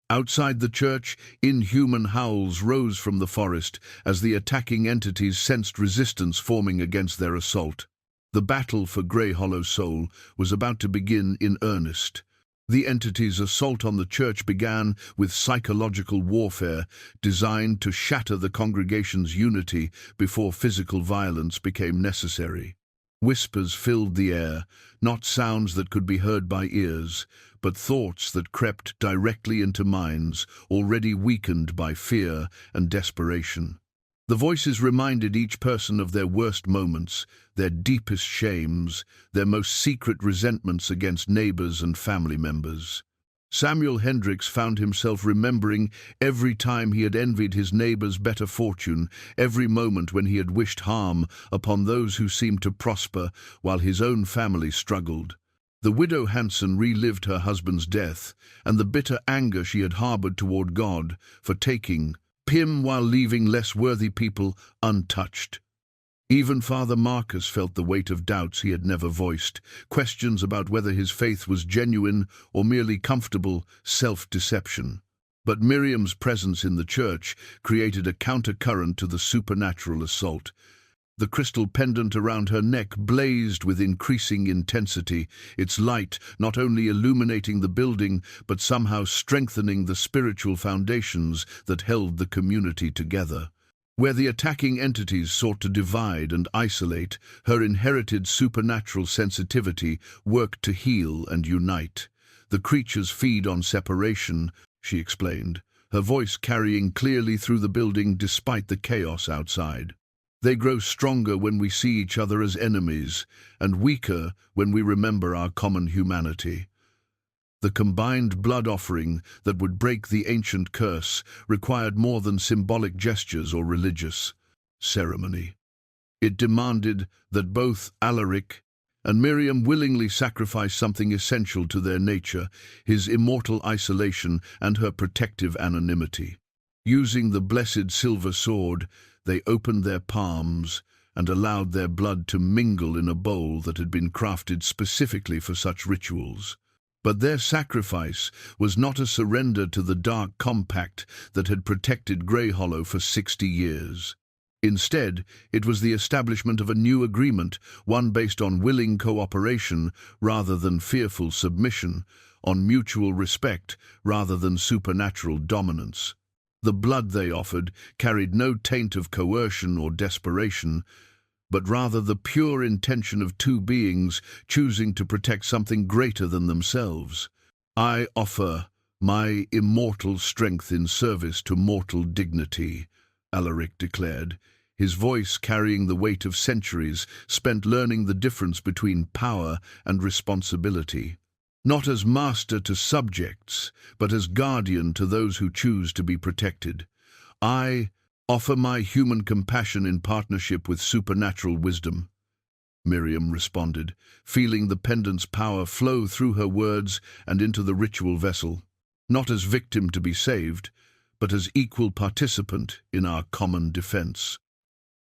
Outside the church, inhuman howls rose from the forest as the attacking entities sensed resistance forming against their assault. The battle for Greyhollow's soul was about to begin in earnest. The entity's assault on the church began with psychological warfare designed to shatter the congregation's unity before physical violence became necessary. Whispers filled the air, not sounds that could be heard by ears, but thoughts that crept directly into minds already weakened by fear and desperation. The voices reminded each person of their worst moments, their deepest shames, their most secret resentments against neighbors and family members. Samuel Hendricks found himself remembering every time he had envied his neighbor's better fortune, every moment when he had wished harm upon those who seemed to prosper while his own family struggled. The widow Hansen relived her husband's death and the bitter anger she had harbored toward God for taking him while leaving less worthy people untouched. Even Father Marcus felt the weight of doubts he had never voiced, questions about whether his faith was genuine or merely comfortable self-deception. But Miriam's presence in the church created a countercurrent to the supernatural assault. The crystal pendant around her neck blazed with increasing intensity, its light not only illuminating the building but somehow strengthening the spiritual foundations that held the community together. Where the attacking entities sought to divide and isolate, her inherited supernatural sensitivity worked to heal and unite. "The creatures feed on separation," she explained, her voice carrying clearly through the building despite the chaos outside. "They grow stronger when we see each other as enemies, and weaker when we remember our common humanity." The combined blood offering that would break the ancient curse required more than symbolic gestures or religious. ceremony. It demanded that both Alaric and Miriam willingly sacrifice something essential to their nature, his immortal isolation and her protective anonymity. Using the blessed silver sword, they opened their palms and allowed their blood to mingle in a bowl that had been crafted specifically for such rituals. But their sacrifice was not a surrender to the dark compact that had protected Greyhollow for 60 years. Instead, it was the establishment of a new agreement, one based on willing cooperation rather than fearful submission, on mutual respect rather than supernatural dominance. The blood they offered carried no taint of coercion or desperation, but rather the pure intention of two beings choosing to protect something greater than themselves. "I offer my immortal strength in service to mortal dignity," Alaric declared, his voice carrying the weight of centuries spent learning the difference between power and responsibility. Not as master to subjects, but as guardian to those who choose to be protected. "I offer my human compassion in partnership with supernatural wisdom," Miriam responded, feeling the pendant's power flow through her words and into the ritual vessel, not as victim to be saved, but as equal participant in our common defense.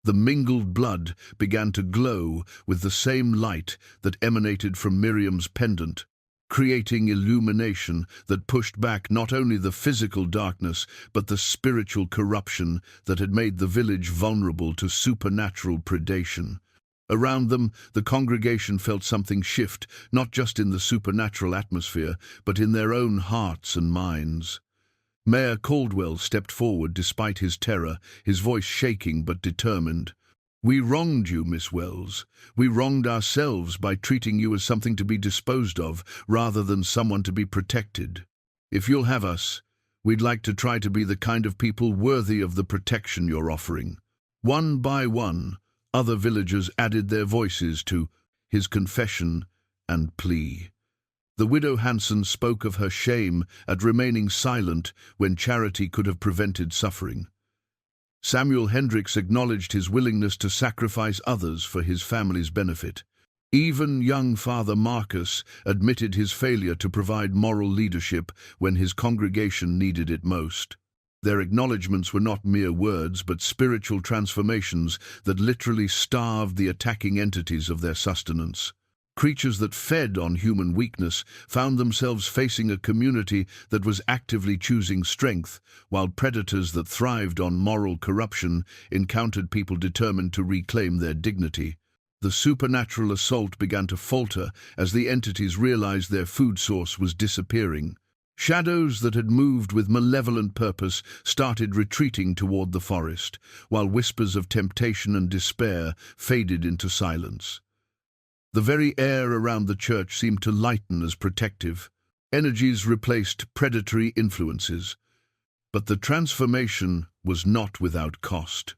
The mingled blood began to glow with the same light that emanated from Miriam's pendant, creating illumination that pushed back not only the physical darkness, but the spiritual corruption that had made the village vulnerable to supernatural predation. Around them, the congregation felt something shift, not just in the supernatural atmosphere, but in their own hearts and minds. Mayor Caldwell stepped forward despite his terror, his voice shaking but determined. "We wronged you, Miss Wells. We wronged ourselves by treating you as something to be disposed of, rather than someone to be protected. If you'll have us, we'd like to try to be the kind of people worthy of the protection you're offering." One by one, other villagers added their voices to his confession and plea. The widow Hanson spoke of her shame at remaining silent when charity could have prevented suffering. Samuel Hendricks acknowledged his willingness to sacrifice others for his family's benefit. Even young Father Marcus admitted his failure to provide moral leadership when his congregation needed it most. Their acknowledgments were not mere words, but spiritual transformations that literally starved the attacking entities of their sustenance. Creatures that fed on human weakness found themselves facing a community that was actively choosing strength, while predators that thrived on moral corruption encountered people determined to reclaim their dignity. The supernatural assault began to falter as the entities realized their food source was disappearing. Shadows that had moved with malevolent purpose started retreating toward the forest, while whispers of temptation and despair faded into silence. The very air around the church seemed to lighten as protective. Energies replaced predatory influences. But the transformation was not without cost.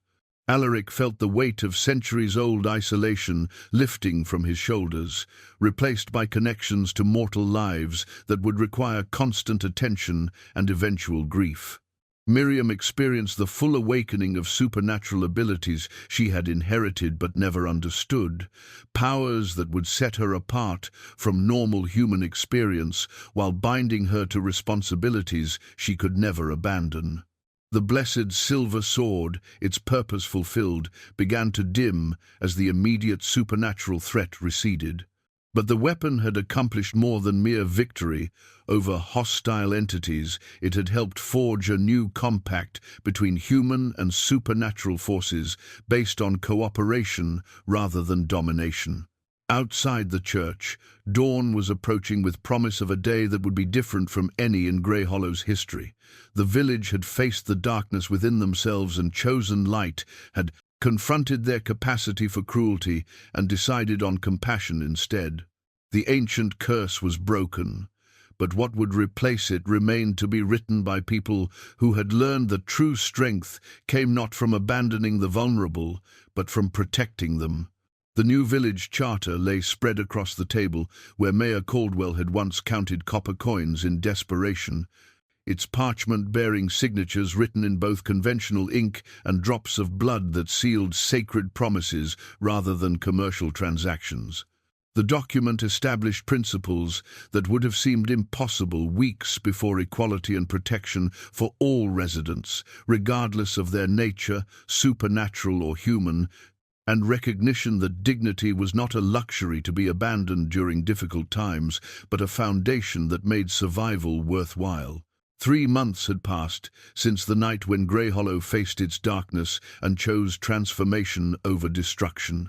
Alaric felt the weight of centuries-old isolation lifting from his shoulders, replaced by connections to mortal lives that would require constant attention and eventual grief. Miriam experienced the full awakening of supernatural abilities she had inherited but never understood, powers that would set her apart from normal human experience while binding her to responsibilities she could never abandon. The blessed silver sword, its purpose fulfilled, began to dim as the immediate supernatural threat receded. But the weapon had accomplished more than mere victory over hostile entities. It had helped forge a new compact between human and supernatural forces based on cooperation rather than domination. Outside the church, dawn was approaching with promise of a day that would be different from any in Greyhollow's history. The village had faced the darkness within themselves and chosen light, had confronted their capacity for cruelty and decided on compassion instead. The ancient curse was broken, but what would replace it remained to be written by people who had learned that true strength came not from abandoning the vulnerable, but from protecting them. The new village charter lay spread across the table where Mayor Caldwell had once counted copper coins in desperation. its parchment bearing signatures written in both conventional ink and drops of blood that sealed sacred promises rather than commercial transactions. The document established principles that would have seemed impossible weeks before equality and protection for all residents, regardless of their nature, supernatural or human, and recognition that dignity was not a luxury to be abandoned during difficult times, but a foundation that made survival worthwhile. 3 months had passed since the night when Grey Hollow faced its darkness and chose transformation over destruction.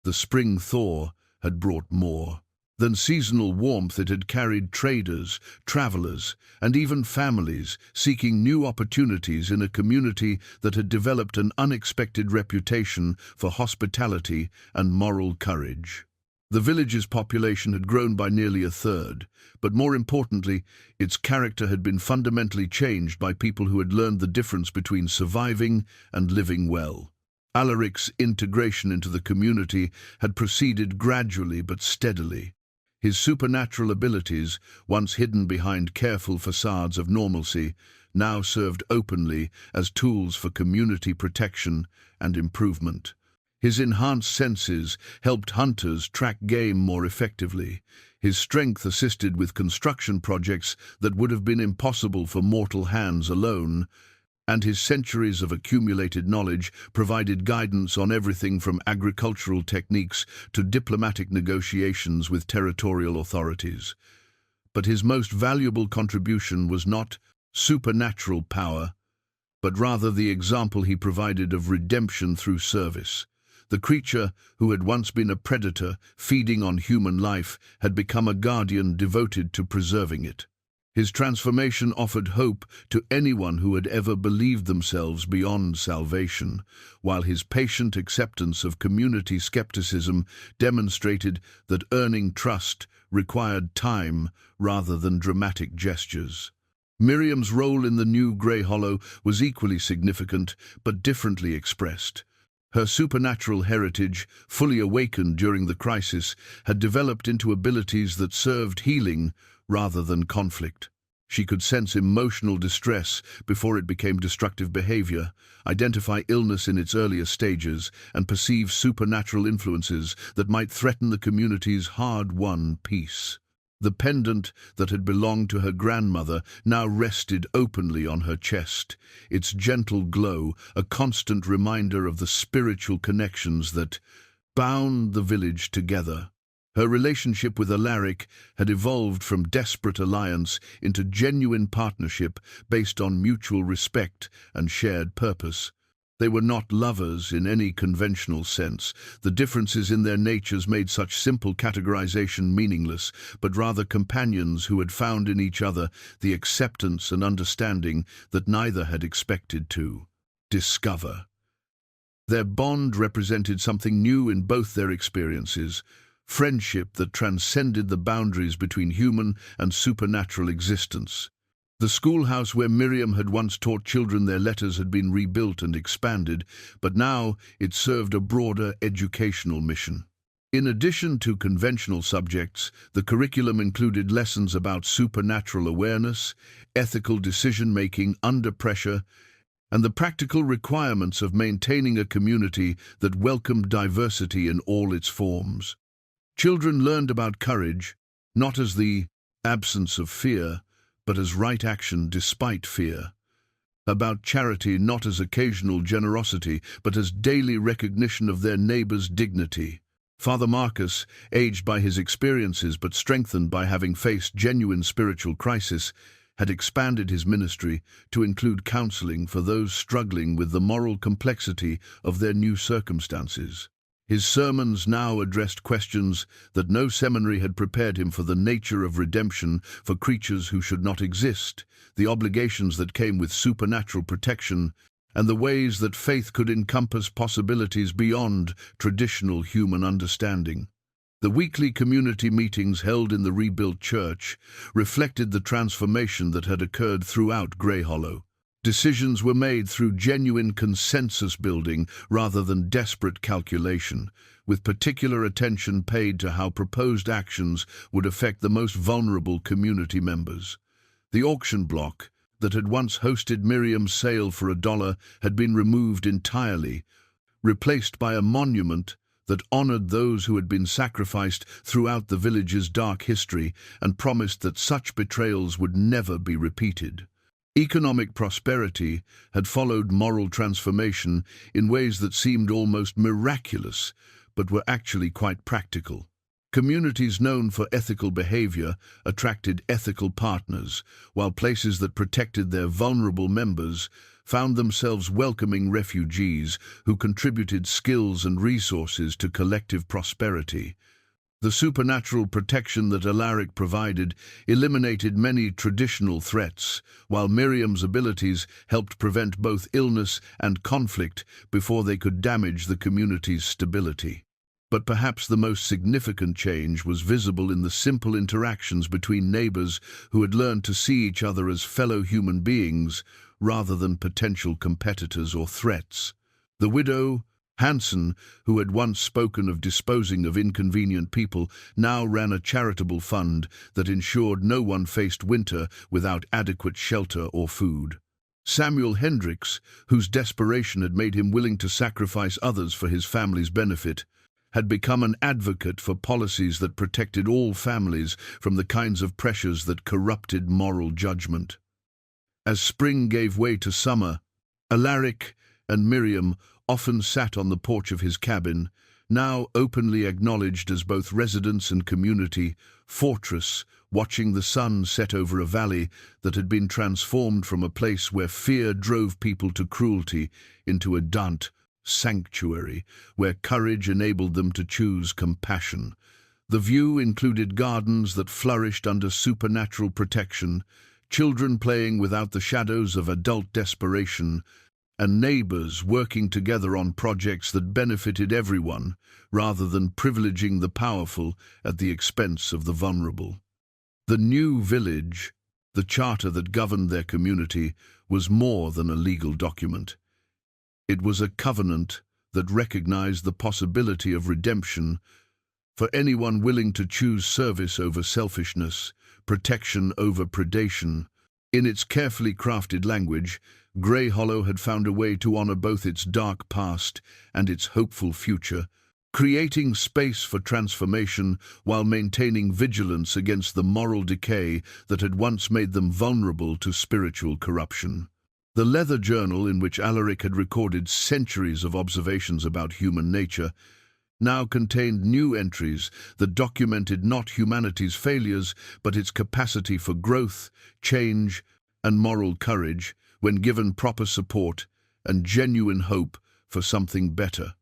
The spring thaw had brought more. Than seasonal warmth, it had carried traders, travelers, and even families seeking new opportunities in a community that had developed an unexpected reputation for hospitality and moral courage. The village's population had grown by nearly a third, but more importantly, its character had been fundamentally changed by people who had learned the difference between surviving and living well. Alaric's integration into the community had proceeded gradually but steadily. His supernatural abilities, once hidden behind careful facades of normalcy, now served openly as tools for community protection and improvement. His enhanced senses helped hunters track game more effectively. His strength assisted with construction projects that would have been impossible for mortal hands alone, and his centuries of accumulated knowledge provided guidance on everything from agricultural techniques to diplomatic negotiations with territorial authorities. But his most valuable contribution was not supernatural power, but rather the example he provided of redemption through service. The creature, who had once been a predator feeding on human life, had become a guardian devoted to preserving it. His transformation offered hope to anyone who had ever believed themselves beyond salvation, while his patient acceptance of community skepticism demonstrated that earning trust required time rather than dramatic gestures. Miriam's role in the new Grey Hollow was equally significant, but differently expressed. Her supernatural heritage, fully awakened during the crisis, had developed into abilities that served healing rather than conflict. She could sense emotional distress before it became destructive behavior, identify illness in its earlier stages, and perceive supernatural influences that might threaten the community's hard-won peace. The pendant that had belonged to her grandmother now rested openly on her chest, its gentle glow a constant reminder of the spiritual connections that bound the village together. Her relationship with Alaric had evolved from desperate alliance into genuine partnership based on mutual respect and shared purpose. They were not lovers in any conventional sense. The differences in their natures made such simple categorization meaningless, but rather companions who had found in each other the acceptance and understanding that neither had expected to discover. Their bond represented something new in both their experiences, friendship that transcended the boundaries between human and supernatural existence. The schoolhouse where Miriam had once taught children their letters had been rebuilt and expanded, but now it served a broader educational mission. In addition to conventional subjects, the curriculum included lessons about supernatural awareness, ethical decision-making under pressure, and the practical requirements of maintaining a community that welcomed diversity in all its forms. Children learned about courage, not as the absence of fear, but as right action despite fear. About charity, not as occasional generosity, but as daily recognition of their neighbor's dignity. Father Marcus, aged by his experiences but strengthened by having faced genuine spiritual crisis, had expanded his ministry to include counseling for those struggling with the moral complexity of their new circumstances. His sermons now addressed questions that no seminary had prepared him for: the nature of redemption for creatures who should not exist, the obligations that came with supernatural protection, and the ways that faith could encompass possibilities beyond traditional human understanding. The weekly community meetings held in the rebuilt church reflected the transformation that had occurred throughout Grey Hollow. Decisions were made through genuine consensus building rather than desperate calculation, with particular attention paid to how proposed actions would affect the most vulnerable community members. The auction block, that had once hosted Miriam's sale for $1 had been removed entirely, replaced by a monument that honored those who had been sacrificed throughout the village's dark history and promised that such betrayals would never be repeated. Economic prosperity had followed moral transformation in ways that seemed almost miraculous, but were actually quite practical. Communities known for ethical behavior attracted ethical partners, while places that protected their vulnerable members found themselves welcoming refugees who contributed skills and resources to collective prosperity. The supernatural protection that Alaric provided eliminated many traditional threats, while Miriam's abilities helped prevent both illness and conflict before they could damage the community's stability. But perhaps the most significant change was visible in the simple interactions between neighbors who had learned to see each other as fellow human beings rather than potential competitors or threats. The widow, Hansen, who had once spoken of disposing of inconvenient people, now ran a charitable fund that ensured no one faced winter without adequate shelter or food. Samuel Hendricks, whose desperation had made him willing to sacrifice others for his family's benefit, had become an advocate for policies that protected all families from the kinds of pressures that corrupted moral judgment. As spring gave way to summer, Alaric and Miriam often sat on the porch of his cabin, now openly acknowledged as both residence and community fortress, watching the sun set over a valley that had been transformed from a place where fear drove people to cruelty into a sanctuary where courage enabled them to choose compassion. The view included gardens that flourished under supernatural protection, children playing without the shadows of adult desperation, and neighbors working together on projects that benefited everyone, rather than privileging the powerful at the expense of the vulnerable. The new village, the charter that governed their community, was more than a legal document. It was a covenant that recognized the possibility of redemption for anyone willing to choose service over selfishness, protection over predation. In its carefully crafted language, Grey Hollow had found a way to honor both its dark past and its hopeful future, creating space for transformation while maintaining vigilance against the moral decay that had once made them vulnerable to spiritual corruption. The leather journal in which Alaric had recorded centuries of observations about human nature now contained new entries that documented not humanity's failures, but its capacity for growth, change, and moral courage when given proper support and genuine hope for something better.